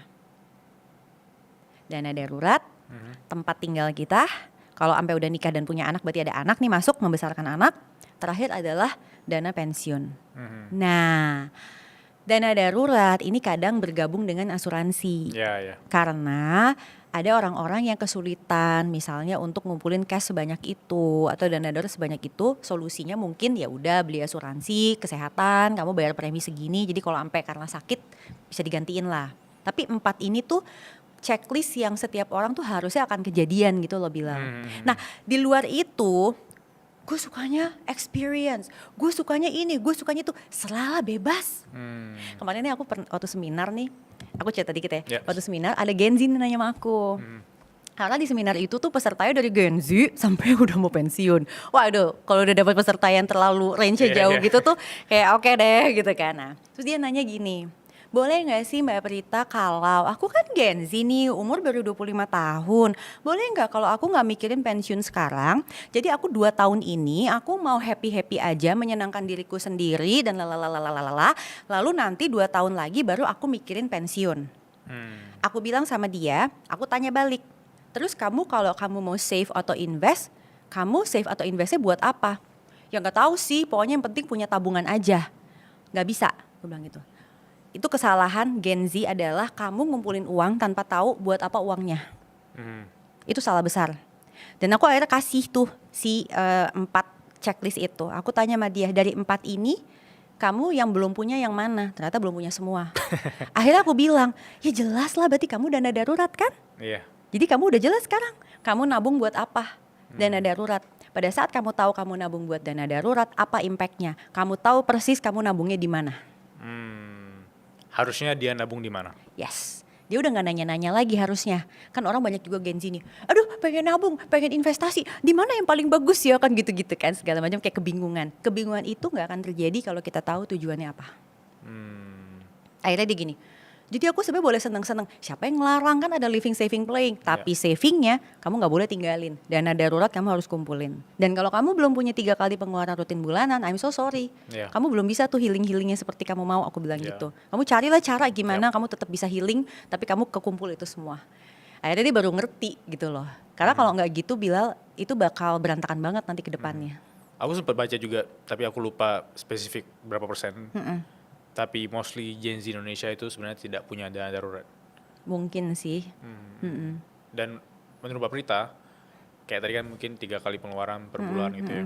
Dana darurat, tempat tinggal kita, kalau sampai udah nikah dan punya anak berarti ada anak nih masuk membesarkan anak. Terakhir adalah dana pensiun. Nah, dana darurat ini kadang bergabung dengan asuransi. Ya, ya. Karena ada orang-orang yang kesulitan misalnya untuk ngumpulin cash sebanyak itu atau dana darurat sebanyak itu, solusinya mungkin ya udah beli asuransi kesehatan, kamu bayar premi segini, jadi kalau sampai karena sakit bisa digantiin lah. Tapi 4 ini tuh checklist yang setiap orang tuh harusnya akan kejadian gitu loh bilang. Nah, di luar itu gue sukanya experience, gue sukanya ini, gue sukanya itu, selalah bebas. Kemarin nih aku waktu seminar nih, aku cerita dikit ya. Yes. Waktu seminar ada Gen Z nanya sama aku. Karena di seminar itu tuh pesertanya dari Gen Z sampai udah mau pensiun. Waduh, kalau udah dapat peserta yang terlalu range-nya jauh gitu tuh kayak oke deh gitu kan. Nah, terus dia nanya gini, boleh gak sih Mbak Prita kalau aku kan Gen Z nih, umur baru 25 tahun. Boleh gak kalau aku gak mikirin pensiun sekarang, jadi aku 2 tahun ini aku mau happy-happy aja, menyenangkan diriku sendiri dan lalalalalalala. Lalu nanti 2 tahun lagi baru aku mikirin pensiun. Aku bilang sama dia, aku tanya balik, terus kamu kalau kamu mau save atau invest, kamu save atau investnya buat apa? Ya gak tahu sih, pokoknya yang penting punya tabungan aja. Gak bisa, aku bilang gitu. Itu kesalahan Gen Z adalah kamu ngumpulin uang tanpa tahu buat apa uangnya. Itu salah besar. Dan aku akhirnya kasih tuh si 4 checklist itu. Aku tanya sama dia, dari 4 ini kamu yang belum punya yang mana? Ternyata belum punya semua. Akhirnya aku bilang, ya jelas lah berarti kamu dana darurat kan? Iya. Jadi kamu udah jelas sekarang, kamu nabung buat apa? Dana darurat. Pada saat kamu tahu kamu nabung buat dana darurat, apa impactnya? Kamu tahu persis kamu nabungnya di mana. Harusnya dia nabung di mana? Yes. Dia udah gak nanya-nanya lagi harusnya. Kan orang banyak juga Gen Z nih. Aduh pengen nabung, pengen investasi. Di mana yang paling bagus ya kan gitu-gitu kan. Segala macam kayak kebingungan. Kebingungan itu gak akan terjadi kalau kita tahu tujuannya apa. Akhirnya dia gini. Jadi aku sebenarnya boleh seneng-seneng. Siapa yang ngelarang, kan ada living saving playing. Tapi savingnya kamu gak boleh tinggalin. Dana darurat kamu harus kumpulin. Dan kalau kamu belum punya 3 kali pengeluaran rutin bulanan, I'm so sorry. Kamu belum bisa tuh healing-healingnya seperti kamu mau, aku bilang gitu. Kamu carilah cara gimana kamu tetap bisa healing, tapi kamu kekumpul itu semua. Akhirnya dia baru ngerti gitu loh. Karena kalau nggak gitu Bilal, itu bakal berantakan banget nanti ke depannya. Aku sempat baca juga, tapi aku lupa spesifik berapa persen. Tapi mostly Gen Z Indonesia itu sebenarnya tidak punya dana darurat. Mungkin sih. Dan menurut Mbak Prita, kayak tadi kan mungkin 3 kali pengeluaran per bulan gitu ya.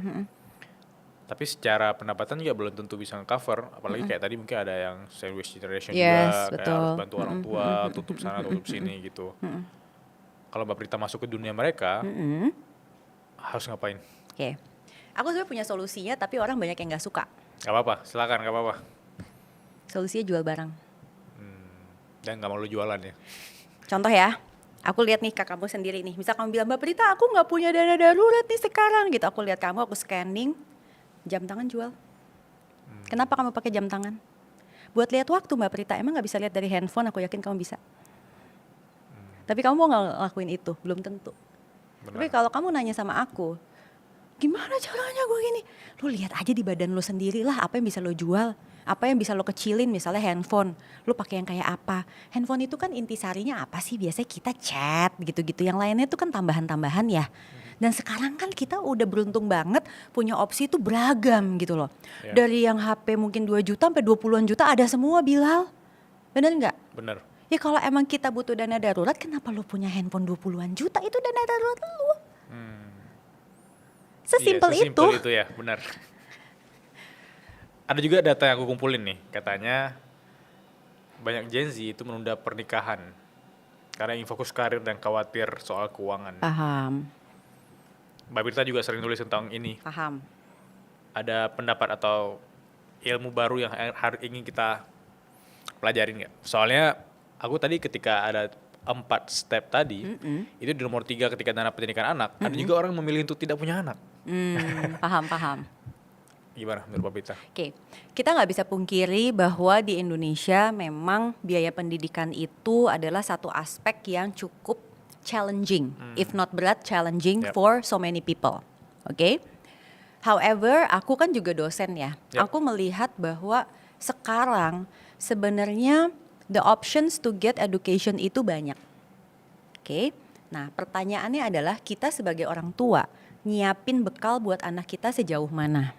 Tapi secara pendapatan juga belum tentu bisa nge-cover, apalagi kayak tadi mungkin ada yang sandwich generation juga, kayak harus bantu orang tua, tutup sana, tutup sini gitu. Kalau Mbak Prita masuk ke dunia mereka, harus ngapain? Oke. Aku sebenarnya punya solusinya, tapi orang banyak yang nggak suka. Gak apa-apa, silakan, gak apa-apa. Solusinya jual barang. Dan gak mau lu jualan ya? Contoh ya, aku lihat nih kakakmu sendiri nih. Misal kamu bilang, Mbak Prita aku nggak punya dana darurat nih sekarang gitu. Aku lihat kamu, aku scanning, jam tangan jual. Kenapa kamu pakai jam tangan? Buat lihat waktu Mbak Prita, emang nggak bisa lihat dari handphone? Aku yakin kamu bisa. Tapi kamu mau nggak ngelakuin itu? Belum tentu. Tapi kalau kamu nanya sama aku, gimana caranya gue gini? Lu lihat aja di badan lu sendiri lah, apa yang bisa lo jual, apa yang bisa lo kecilin, misalnya handphone. Lu pakai yang kayak apa? Handphone itu kan intisarinya apa sih? Biasanya kita chat gitu-gitu. Yang lainnya itu kan tambahan-tambahan ya. Dan sekarang kan kita udah beruntung banget punya opsi itu beragam gitu loh. Dari yang HP mungkin 2 juta sampai 20-an juta ada semua, Bilal. Bener nggak? Bener. Ya kalau emang kita butuh dana darurat, kenapa lu punya handphone 20-an juta? Itu dana darurat lu. Sesimpel Iya, itu. itu ya, benar. Ada juga data yang aku kumpulin nih, katanya banyak Gen Z itu menunda pernikahan karena ingin fokus karir dan khawatir soal keuangan. Paham. Mbak Birta juga sering nulis tentang ini. Paham. Ada pendapat atau ilmu baru yang ingin kita pelajarin nggak? Soalnya aku tadi ketika ada 4 step tadi, itu di nomor 3 ketika dana pendidikan anak, ada juga orang memilih untuk tidak punya anak. Paham. Gimana menurut Mbak Prita? Oke, kita nggak bisa pungkiri bahwa di Indonesia memang biaya pendidikan itu adalah satu aspek yang cukup challenging, if not berat, challenging for so many people. Oke, however, aku kan juga dosen ya. Aku melihat bahwa sekarang sebenarnya the options to get education itu banyak. Oke, nah pertanyaannya adalah kita sebagai orang tua nyiapin bekal buat anak kita sejauh mana?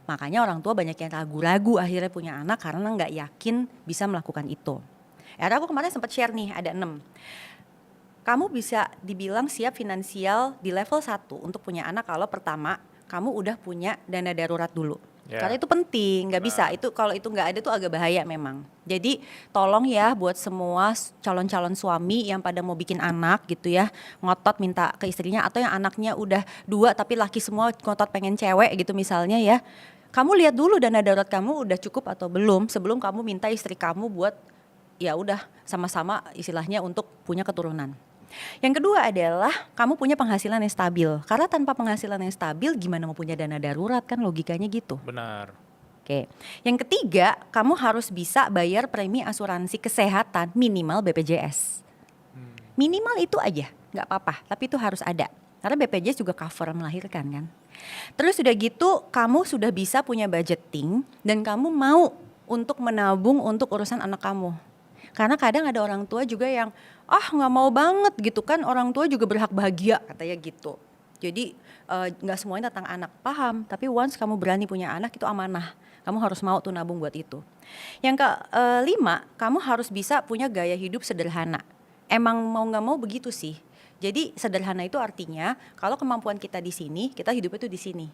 Makanya orang tua banyak yang ragu-ragu akhirnya punya anak karena nggak yakin bisa melakukan itu. Aku kemarin sempat share nih, ada 6. Kamu bisa dibilang siap finansial di level 1 untuk punya anak kalau pertama kamu udah punya dana darurat dulu. Karena itu penting, nggak bisa. Itu kalau itu nggak ada tuh agak bahaya memang. Jadi tolong ya buat semua calon-calon suami yang pada mau bikin anak gitu ya, ngotot minta ke istrinya, atau yang anaknya udah 2 tapi laki semua ngotot pengen cewek gitu misalnya ya. Kamu lihat dulu dana darurat kamu udah cukup atau belum sebelum kamu minta istri kamu buat ya udah sama-sama istilahnya untuk punya keturunan. Yang kedua adalah kamu punya penghasilan yang stabil. Karena tanpa penghasilan yang stabil gimana mau punya dana darurat, kan logikanya gitu. Benar. Oke. Yang ketiga, kamu harus bisa bayar premi asuransi kesehatan minimal BPJS. Minimal itu aja, nggak apa-apa, tapi itu harus ada. Karena BPJS juga cover melahirkan kan. Terus udah gitu kamu sudah bisa punya budgeting dan kamu mau untuk menabung untuk urusan anak kamu. Karena kadang ada orang tua juga yang nggak mau banget gitu kan, orang tua juga berhak bahagia katanya gitu. Jadi nggak semuanya tentang anak, paham. Tapi once kamu berani punya anak itu amanah. Kamu harus mau tuh nabung buat itu. Yang kelima, kamu harus bisa punya gaya hidup sederhana. Emang mau nggak mau begitu sih. Jadi sederhana itu artinya kalau kemampuan kita di sini, kita hidupnya tuh di sini.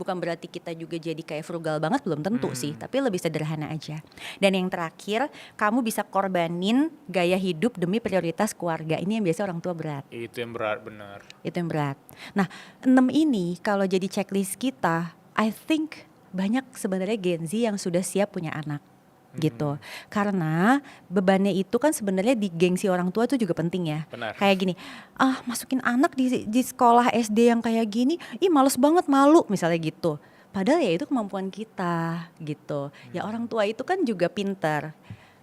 Bukan berarti kita juga jadi kayak frugal banget, belum tentu sih, tapi lebih sederhana aja. Dan yang terakhir, kamu bisa korbanin gaya hidup demi prioritas keluarga. Ini yang biasa orang tua berat. Itu yang berat, benar. Itu yang berat. Nah, 6 ini kalau jadi checklist kita, I think banyak sebenarnya Gen Z yang sudah siap punya anak gitu. Karena bebannya itu kan sebenarnya di gengsi orang tua itu juga penting ya. Benar. Kayak gini, masukin anak di sekolah SD yang kayak gini, ih males banget, malu misalnya gitu. Padahal ya itu kemampuan kita gitu. Ya orang tua itu kan juga pintar.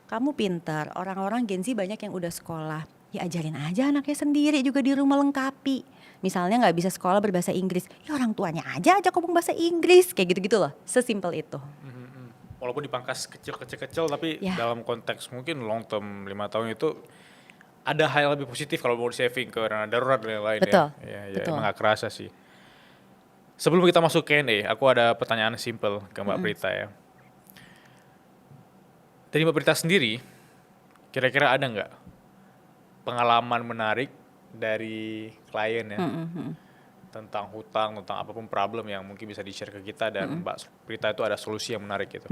Kamu pintar, orang-orang Gen Z banyak yang udah sekolah. Ya ajarin aja anaknya sendiri juga di rumah, lengkapi. Misalnya nggak bisa sekolah berbahasa Inggris, ya orang tuanya aja ajak ngomong bahasa Inggris. Kayak gitu-gitu loh, sesimpel itu. Walaupun dipangkas kecil-kecil tapi Ya. dalam konteks mungkin long term 5 tahun itu ada hal yang lebih positif kalau mau di saving ke dana darurat dan lain-lain Betul, ya. betul. Emang gak kerasa sih. Sebelum kita masuk Q&A, aku ada pertanyaan simple ke Mbak Prita ya. Dari Mbak Prita sendiri, kira-kira ada nggak pengalaman menarik dari klien ya tentang hutang, tentang apapun problem yang mungkin bisa di-share ke kita dan Mbak Prita itu ada solusi yang menarik gitu.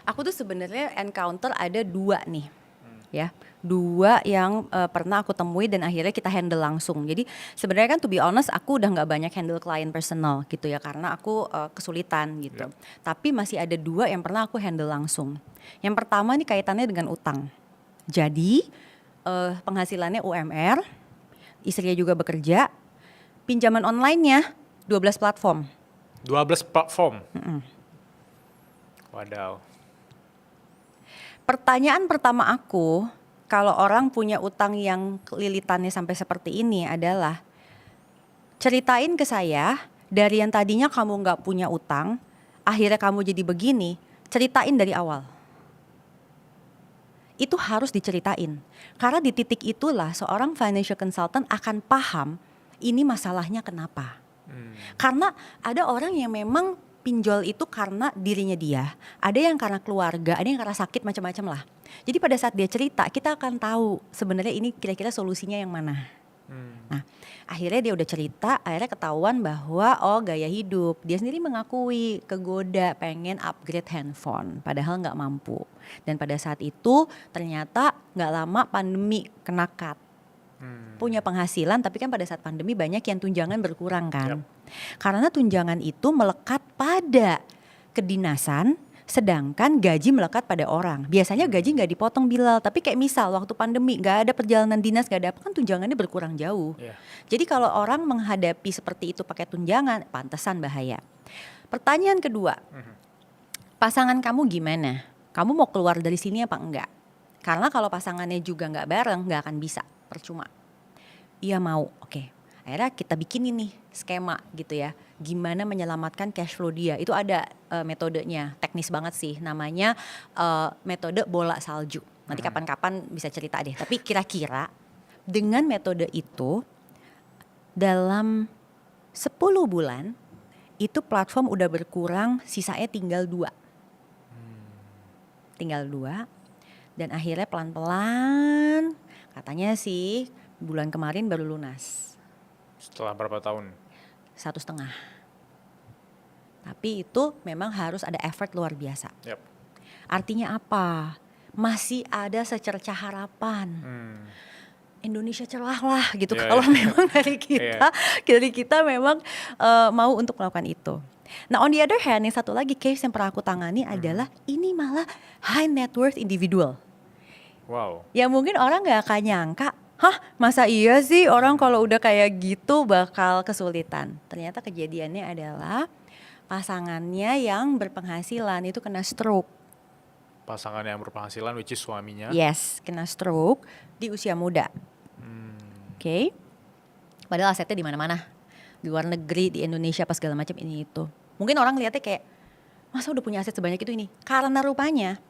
Aku tuh sebenarnya encounter ada 2 nih, ya, 2 yang pernah aku temui dan akhirnya kita handle langsung. Jadi sebenarnya kan to be honest aku udah nggak banyak handle klien personal gitu ya, karena aku kesulitan gitu. Tapi masih ada 2 yang pernah aku handle langsung. Yang pertama nih kaitannya dengan utang. Jadi penghasilannya UMR, istrinya juga bekerja, pinjaman online-nya 12 platform. 12 platform. Wadaw. Pertanyaan pertama aku, kalau orang punya utang yang lilitannya sampai seperti ini adalah, ceritain ke saya, dari yang tadinya kamu nggak punya utang, akhirnya kamu jadi begini, ceritain dari awal. Itu harus diceritain. Karena di titik itulah seorang financial consultant akan paham ini masalahnya kenapa. Karena ada orang yang memang pinjol itu karena dirinya dia, ada yang karena keluarga, ada yang karena sakit, macam-macam lah. Jadi pada saat dia cerita, kita akan tahu sebenarnya ini kira-kira solusinya yang mana. Nah, akhirnya dia udah cerita, akhirnya ketahuan bahwa gaya hidup. Dia sendiri mengakui kegoda pengen upgrade handphone, padahal nggak mampu. Dan pada saat itu ternyata nggak lama pandemi kena cut. Punya penghasilan tapi kan pada saat pandemi banyak yang tunjangan berkurang kan. Karena tunjangan itu melekat pada kedinasan, sedangkan gaji melekat pada orang. Biasanya gaji nggak dipotong Bilal, tapi kayak misal waktu pandemi nggak ada perjalanan dinas, nggak ada apa, kan tunjangannya berkurang jauh. Jadi kalau orang menghadapi seperti itu pakai tunjangan, pantesan bahaya. Pertanyaan kedua, pasangan kamu gimana? Kamu mau keluar dari sini apa enggak? Karena kalau pasangannya juga nggak bareng, nggak akan bisa, percuma. Iya mau, oke. Akhirnya kita bikin ini skema gitu ya. Gimana menyelamatkan cash flow dia. Itu ada metodenya, teknis banget sih. Namanya metode bola salju. Nanti kapan-kapan bisa cerita deh. Tapi kira-kira dengan metode itu dalam 10 bulan itu platform udah berkurang, sisanya tinggal 2. Tinggal 2. Dan akhirnya pelan-pelan katanya sih bulan kemarin baru lunas. Setelah berapa tahun? 1,5. Tapi itu memang harus ada effort luar biasa. Artinya apa? Masih ada secercah harapan. Indonesia cerah lah gitu kalau memang dari kita memang mau untuk melakukan itu. Nah on the other hand, yang satu lagi case yang pernah aku tangani adalah ini malah high net worth individual. Wow. Ya mungkin orang gak akan nyangka, masa iya sih orang kalau udah kayak gitu bakal kesulitan. Ternyata kejadiannya adalah pasangannya yang berpenghasilan itu kena stroke. Pasangan yang berpenghasilan which is suaminya. Yes, kena stroke di usia muda. Oke. Padahal asetnya di mana-mana. Di luar negeri, di Indonesia, pas segala macam ini itu. Mungkin orang lihatnya kayak, masa udah punya aset sebanyak itu ini? Karena rupanya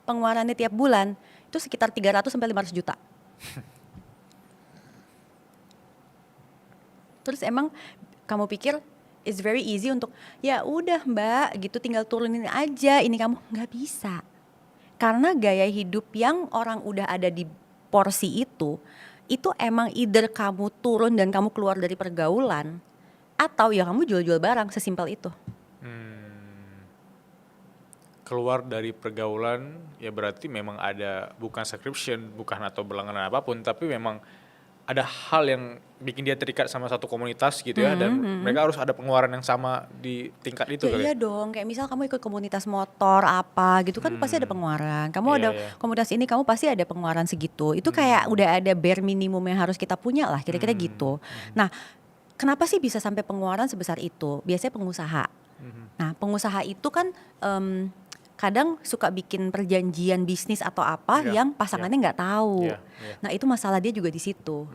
pengeluarannya tiap bulan itu sekitar 300 sampai 500 juta. Terus emang kamu pikir it's very easy untuk ya udah mbak gitu tinggal turunin aja ini kamu, nggak bisa. Karena gaya hidup yang orang udah ada di porsi itu emang either kamu turun dan kamu keluar dari pergaulan, Atau ya kamu jual-jual barang, sesimpel itu. Keluar dari pergaulan ya berarti memang ada bukan subscription, bukan atau berlangganan apapun, tapi memang ada hal yang bikin dia terikat sama satu komunitas gitu ya, dan mereka harus ada pengeluaran yang sama di tingkat itu Ya kali. iya dong, kayak misal kamu ikut komunitas motor apa gitu kan pasti ada pengeluaran. Kamu Iya, ada iya. komunitas ini, kamu pasti ada pengeluaran segitu. Itu kayak udah ada bare minimum yang harus kita punya lah, kira-kira gitu. Nah, kenapa sih bisa sampai pengeluaran sebesar itu? Biasanya pengusaha. Nah, pengusaha itu kan kadang suka bikin perjanjian bisnis atau apa Iya, yang pasangannya nggak tahu. Iya, iya. Nah, itu masalah dia juga di situ.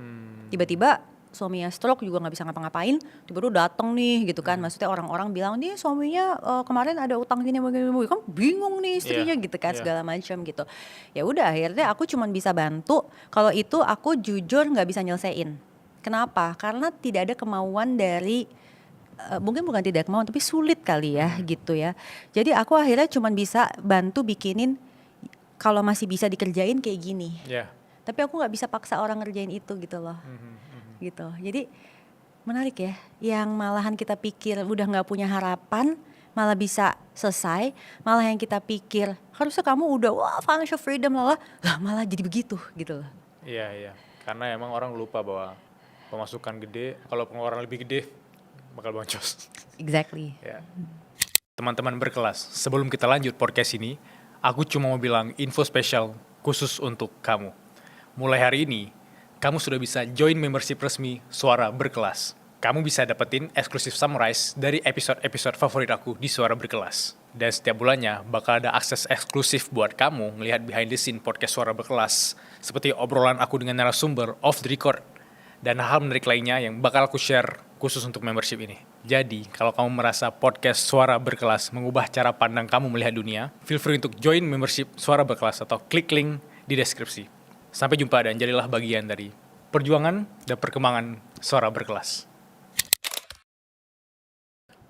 Tiba-tiba suaminya stroke juga nggak bisa ngapa-ngapain, tiba-tiba datang nih gitu kan. Maksudnya orang-orang bilang nih suaminya kemarin ada utang gini begini, kan bingung nih istrinya Iya, gitu kan, iya. segala macam gitu. Ya udah akhirnya aku cuman bisa bantu. Kalau itu aku jujur nggak bisa nyelesain. Kenapa? Karena tidak ada kemauan dari mungkin bukan tidak kemauan tapi sulit kali ya gitu ya. Jadi aku akhirnya cuman bisa bantu bikinin kalau masih bisa dikerjain kayak gini. Ya. Tapi aku nggak bisa paksa orang ngerjain itu gitu loh. Gitu. Jadi menarik ya. Yang malahan kita pikir udah nggak punya harapan malah bisa selesai. Malah yang kita pikir harusnya kamu udah wah financial freedom lah malah jadi begitu gitu loh. Iya, iya. Karena emang orang lupa bahwa pemasukan gede, kalau pengeluaran lebih gede bakal boncos. Exactly. Ya. Teman-teman berkelas, sebelum kita lanjut podcast ini, aku cuma mau bilang info spesial khusus untuk kamu. Mulai hari ini, kamu sudah bisa join membership resmi Suara Berkelas. Kamu bisa dapetin eksklusif summarize dari episode-episode favorit aku di Suara Berkelas. Dan setiap bulannya bakal ada akses eksklusif buat kamu ngelihat behind the scene podcast Suara Berkelas, seperti obrolan aku dengan narasumber off the record, dan hal menarik lainnya yang bakal aku share khusus untuk membership ini. Jadi, kalau kamu merasa podcast Suara Berkelas mengubah cara pandang kamu melihat dunia, feel free untuk join membership Suara Berkelas atau klik link di deskripsi. Sampai jumpa dan jadilah bagian dari perjuangan dan perkembangan Suara Berkelas.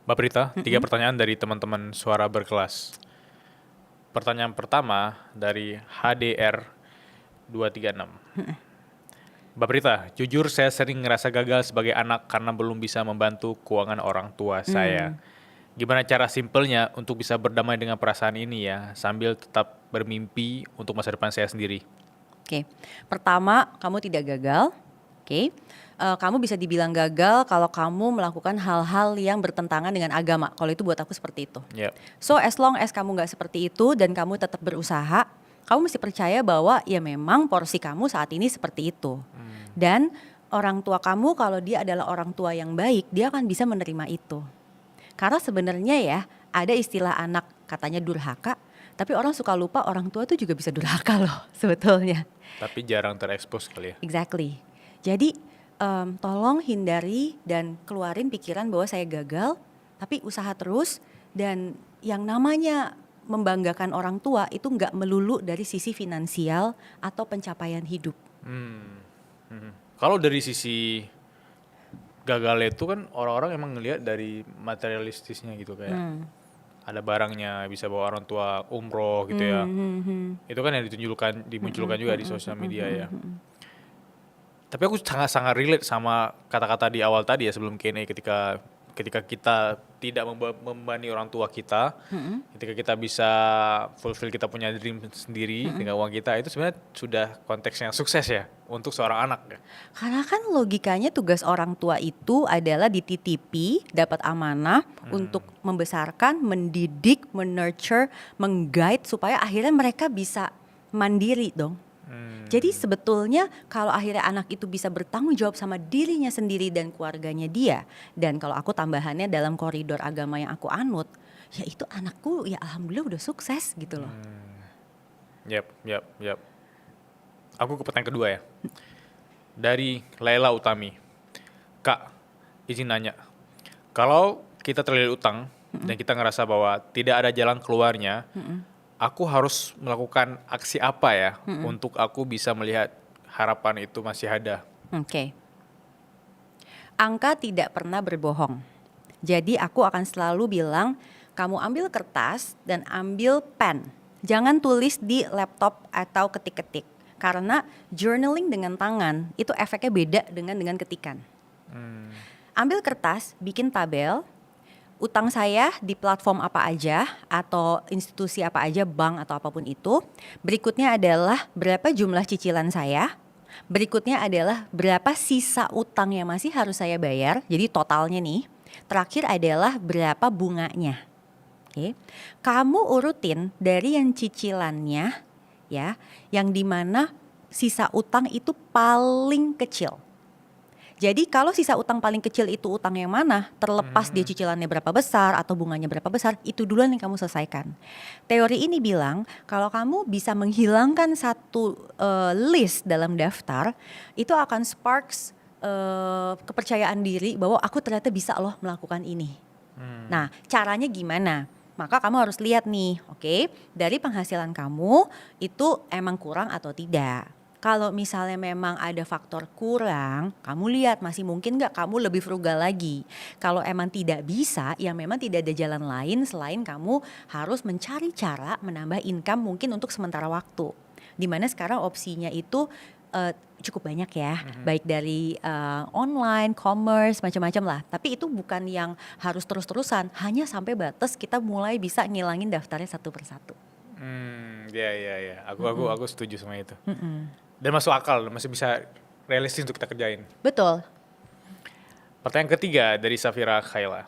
Mbak Prita, 3 pertanyaan dari teman-teman Suara Berkelas. Pertanyaan pertama dari HDR 236. Mbak Prita, jujur saya sering ngerasa gagal sebagai anak karena belum bisa membantu keuangan orang tua saya. Gimana cara simpelnya untuk bisa berdamai dengan perasaan ini ya, sambil tetap bermimpi untuk masa depan saya sendiri? Oke, pertama kamu tidak gagal. Oke, kamu bisa dibilang gagal kalau kamu melakukan hal-hal yang bertentangan dengan agama. Kalau itu buat aku seperti itu. Ya, So as long as kamu nggak seperti itu dan kamu tetap berusaha, kamu mesti percaya bahwa ya memang porsi kamu saat ini seperti itu. Dan orang tua kamu kalau dia adalah orang tua yang baik, dia akan bisa menerima itu. Karena sebenarnya ya ada istilah anak katanya durhaka, tapi orang suka lupa orang tua tuh juga bisa durhaka loh sebetulnya. tapi jarang terekspos kali ya. Exactly. Jadi tolong hindari dan keluarin pikiran bahwa saya gagal, tapi usaha terus. Dan yang namanya membanggakan orang tua itu nggak melulu dari sisi finansial atau pencapaian hidup. Kalau dari sisi gagal itu kan orang-orang emang ngelihat dari materialistisnya gitu, kayak ada barangnya, bisa bawa orang tua umroh gitu ya. Itu kan yang dimunculkan juga di sosial media ya. Tapi aku sangat-sangat relate sama kata-kata di awal tadi ya sebelum Q&A, ketika kita tidak membebani orang tua kita, ketika kita bisa fulfill kita punya dream sendiri dengan uang kita, itu sebenarnya sudah konteks yang sukses ya untuk seorang anak. Karena kan logikanya tugas orang tua itu adalah dititipi, dapat amanah untuk membesarkan, mendidik, menurture, mengguide supaya akhirnya mereka bisa mandiri dong. Jadi sebetulnya kalau akhirnya anak itu bisa bertanggung jawab sama dirinya sendiri dan keluarganya dia, dan kalau aku tambahannya dalam koridor agama yang aku anut, ya itu anakku ya alhamdulillah udah sukses gitu loh. Yap. Aku ke pertanyaan kedua ya. Dari Laila Utami. Kak, izin nanya. Kalau kita terlilit utang dan kita ngerasa bahwa tidak ada jalan keluarnya, aku harus melakukan aksi apa ya untuk aku bisa melihat harapan itu masih ada? Oke. Angka tidak pernah berbohong. Jadi aku akan selalu bilang, kamu ambil kertas dan ambil pen. Jangan tulis di laptop atau ketik-ketik. Karena journaling dengan tangan itu efeknya beda dengan ketikan. ambil kertas, bikin tabel, utang saya di platform apa aja atau institusi apa aja, bank atau apapun itu. Berikutnya adalah berapa jumlah cicilan saya. Berikutnya adalah berapa sisa utang yang masih harus saya bayar. Jadi totalnya nih. Terakhir adalah berapa bunganya. Oke. Kamu urutin dari yang cicilannya ya, yang dimana sisa utang itu paling kecil. Jadi kalau sisa utang paling kecil itu utang yang mana, terlepas dia cicilannya berapa besar atau bunganya berapa besar, itu duluan yang kamu selesaikan. Teori ini bilang kalau kamu bisa menghilangkan satu list dalam daftar, itu akan sparks kepercayaan diri bahwa aku ternyata bisa loh melakukan ini. Nah, caranya gimana? Maka kamu harus lihat nih, oke, dari penghasilan kamu itu emang kurang atau tidak. Kalau misalnya memang ada faktor kurang, kamu lihat masih mungkin nggak kamu lebih frugal lagi. Kalau emang tidak bisa, ya memang tidak ada jalan lain selain kamu harus mencari cara menambah income mungkin untuk sementara waktu. Dimana sekarang opsinya itu cukup banyak ya, baik dari online, commerce, macam-macam lah. Tapi itu bukan yang harus terus-terusan, hanya sampai batas kita mulai bisa ngilangin daftarnya satu persatu. Ya. Aku setuju sama itu. Dan masuk akal, masih bisa realistis untuk kita kerjain. Betul. Pertanyaan ketiga dari Safira Khaila.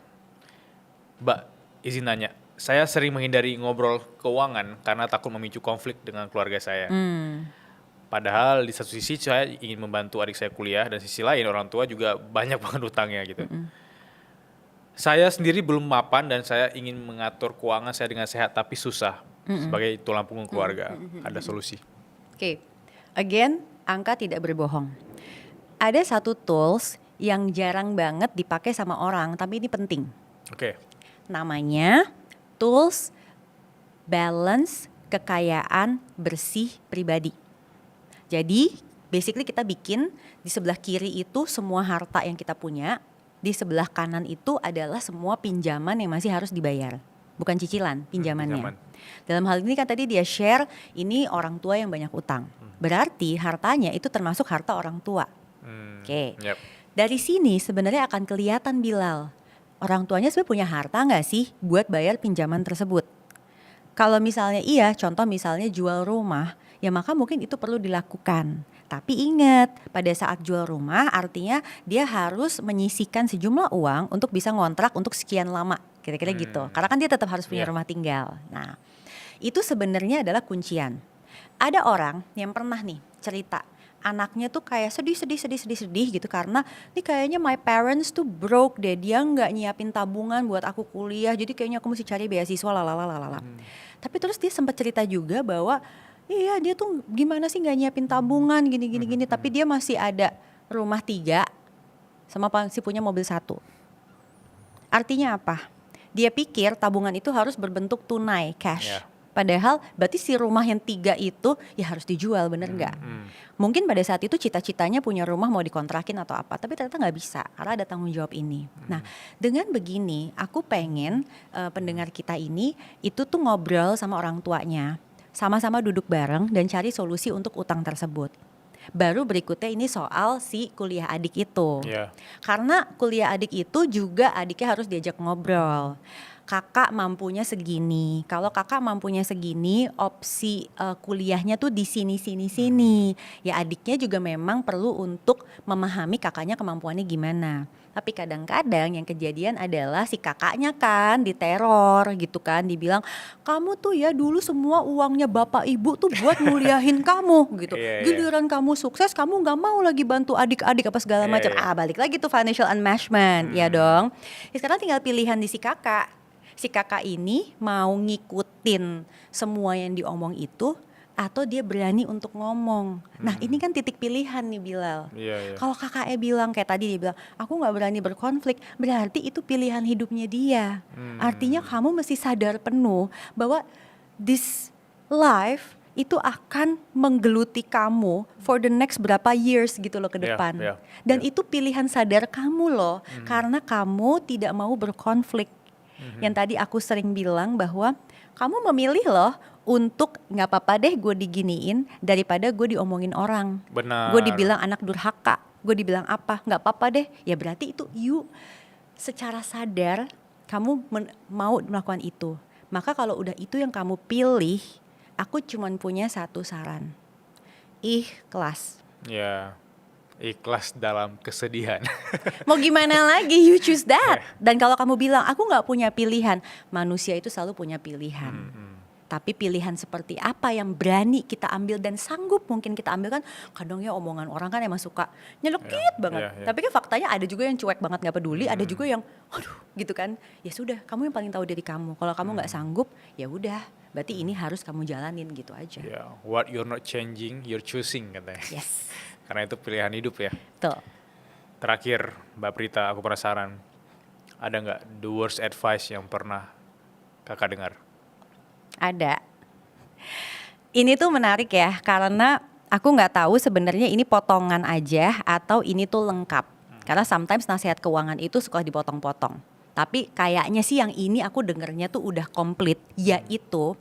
Mbak, izin nanya. Saya sering menghindari ngobrol keuangan karena takut memicu konflik dengan keluarga saya. Padahal di satu sisi saya ingin membantu adik saya kuliah, dan sisi lain orang tua juga banyak banget utangnya gitu. Saya sendiri belum mapan dan saya ingin mengatur keuangan saya dengan sehat, tapi susah. Sebagai tulang punggung keluarga, ada solusi. Oke. Again, angka tidak berbohong. Ada satu tools yang jarang banget dipakai sama orang, tapi ini penting. Oke. Namanya tools balance kekayaan bersih pribadi. Jadi, basically kita bikin di sebelah kiri itu semua harta yang kita punya, di sebelah kanan itu adalah semua pinjaman yang masih harus dibayar. Bukan cicilan, pinjamannya. Dalam hal ini kan tadi dia share ini orang tua yang banyak utang. Berarti hartanya itu termasuk harta orang tua. Oke. Yep. Dari sini sebenarnya akan kelihatan Bilal, orang tuanya sebenarnya punya harta nggak sih buat bayar pinjaman tersebut? Kalau misalnya iya, contoh misalnya jual rumah, ya maka mungkin itu perlu dilakukan. Tapi ingat, pada saat jual rumah artinya dia harus menyisihkan sejumlah uang untuk bisa ngontrak untuk sekian lama, kira-kira gitu. Karena kan dia tetap harus punya rumah tinggal. Nah, itu sebenarnya adalah kuncian. Ada orang yang pernah nih cerita, anaknya tuh kayak sedih gitu karena ini kayaknya my parents tuh broke deh, dia nggak nyiapin tabungan buat aku kuliah, jadi kayaknya aku mesti cari beasiswa lalala. Tapi terus dia sempat cerita juga bahwa iya dia tuh gimana sih nggak nyiapin tabungan gini, tapi dia masih ada rumah 3 sama masih punya mobil 1. Artinya apa? Dia pikir tabungan itu harus berbentuk tunai, cash. Yeah. Padahal berarti si rumah yang 3 itu ya harus dijual, bener nggak? Mungkin pada saat itu cita-citanya punya rumah mau dikontrakin atau apa, tapi ternyata nggak bisa karena ada tanggung jawab ini. Nah, dengan begini aku pengen pendengar kita ini itu tuh ngobrol sama orang tuanya, sama-sama duduk bareng dan cari solusi untuk utang tersebut. Baru berikutnya ini soal si kuliah adik itu. Karena kuliah adik itu juga adiknya harus diajak ngobrol. Kakak mampunya segini. Kalau kakak mampunya segini, opsi kuliahnya tuh di sini. Ya adiknya juga memang perlu untuk memahami kakaknya kemampuannya gimana. Tapi kadang-kadang yang kejadian adalah si kakaknya kan diteror gitu kan, dibilang kamu tuh ya dulu semua uangnya bapak ibu tuh buat nguliahin kamu gitu. Giliran kamu sukses kamu nggak mau lagi bantu adik-adik apa segala macam. Balik lagi tuh financial enmeshment, ya dong. Ya, sekarang tinggal pilihan di si kakak. Si kakak ini mau ngikutin semua yang diomong itu atau dia berani untuk ngomong. Nah ini kan titik pilihan nih Bilal. Kalau kakaknya bilang kayak tadi dia bilang aku gak berani berkonflik, berarti itu pilihan hidupnya dia. Artinya kamu mesti sadar penuh bahwa this life itu akan menggeluti kamu for the next berapa years gitu loh ke depan. Dan itu pilihan sadar kamu loh, karena kamu tidak mau berkonflik. Yang tadi aku sering bilang bahwa kamu memilih loh untuk gak apa-apa deh gue diginiin daripada gue diomongin orang. Benar. Gue dibilang anak durhaka. gue dibilang apa, nggak apa-apa deh. Ya berarti itu you secara sadar kamu mau melakukan itu. Maka kalau udah itu yang kamu pilih, aku cuman punya satu saran. Ikhlas. Ya, ikhlas dalam kesedihan. Mau gimana lagi, you choose that. Dan kalau kamu bilang, aku gak punya pilihan. Manusia itu selalu punya pilihan. Tapi pilihan seperti apa yang berani kita ambil dan sanggup mungkin kita ambil kan. Kadang ya omongan orang kan emang suka nyelekit banget. Tapi kan faktanya ada juga yang cuek banget gak peduli. Ada juga yang aduh gitu kan. Ya sudah, kamu yang paling tahu diri kamu. Kalau kamu gak sanggup, ya udah. Berarti ini harus kamu jalanin gitu aja. What you're not changing, you're choosing katanya. Yes. Karena itu pilihan hidup ya. Tuh. Terakhir, Mbak Prita, aku penasaran. Ada nggak the worst advice yang pernah kakak dengar? Ada. Ini tuh menarik ya, karena aku nggak tahu sebenarnya ini potongan aja atau ini tuh lengkap. Karena sometimes nasihat keuangan itu suka dipotong-potong. Tapi kayaknya sih yang ini aku dengernya tuh udah komplit, yaitu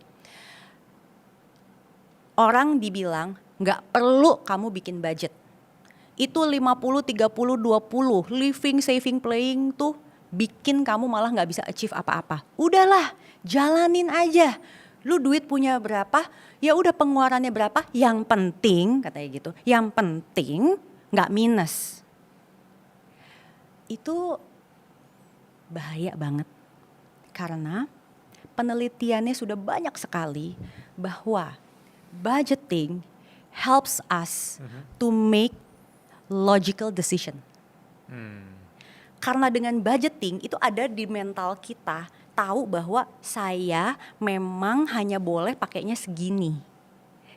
orang dibilang nggak perlu kamu bikin budget. Itu 50, 30, 20, living, saving, playing tuh bikin kamu malah nggak bisa achieve apa-apa. Udahlah, jalanin aja. Lu duit punya berapa, ya udah pengeluarannya berapa. Yang penting, katanya gitu, yang penting nggak minus. Itu bahaya banget. Karena penelitiannya sudah banyak sekali bahwa budgeting helps us to make logical decision. Karena dengan budgeting itu ada di mental kita tahu bahwa saya memang hanya boleh pakainya segini.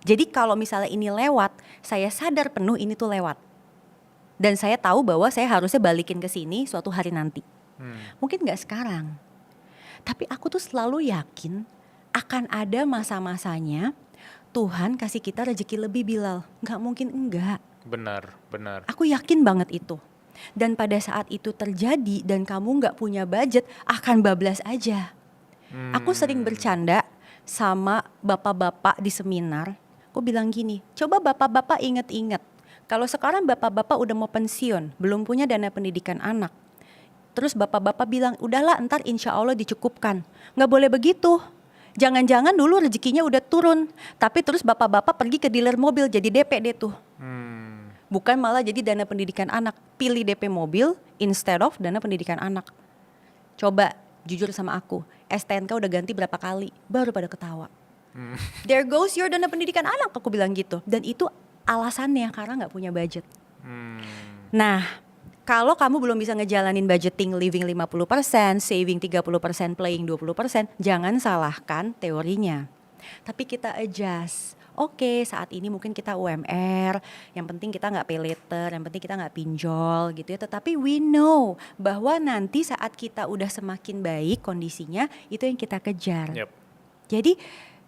Jadi kalau misalnya ini lewat, saya sadar penuh ini tuh lewat. Dan saya tahu bahwa saya harusnya balikin ke sini suatu hari nanti. Mungkin gak sekarang. Tapi aku tuh selalu yakin akan ada masa-masanya Tuhan kasih kita rezeki lebih, Bilal. Gak mungkin enggak. Benar. Aku yakin banget itu. Dan pada saat itu terjadi dan kamu gak punya budget, akan bablas aja. Aku sering bercanda sama bapak-bapak di seminar. Aku bilang gini, coba bapak-bapak inget-inget. Kalau sekarang bapak-bapak udah mau pensiun, belum punya dana pendidikan anak. Terus bapak-bapak bilang, udahlah ntar insya Allah dicukupkan. Gak boleh begitu. Jangan-jangan dulu rezekinya udah turun. Tapi terus bapak-bapak pergi ke dealer mobil jadi DP deh tuh. Bukan malah jadi dana pendidikan anak. Pilih DP mobil instead of dana pendidikan anak. Coba jujur sama aku, STNK udah ganti berapa kali, baru pada ketawa. There goes your dana pendidikan anak, aku bilang gitu. Dan itu alasannya karena gak punya budget. Nah, kalau kamu belum bisa ngejalanin budgeting living 50%, saving 30%, playing 20%, jangan salahkan teorinya. Tapi kita adjust. Oke, saat ini mungkin kita UMR, yang penting kita gak pay later, yang penting kita gak pinjol gitu ya. Tetapi we know bahwa nanti saat kita udah semakin baik kondisinya, itu yang kita kejar. Jadi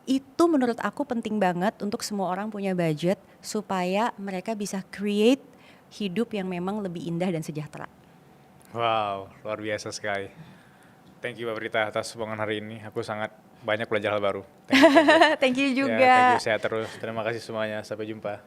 itu menurut aku penting banget untuk semua orang punya budget supaya mereka bisa create hidup yang memang lebih indah dan sejahtera. Wow, luar biasa sekali. Thank you Mbak Prita atas omongan hari ini. Aku sangat banyak belajar hal baru. Thank you juga. Ya, thank you, sehat terus. Terima kasih semuanya. Sampai jumpa.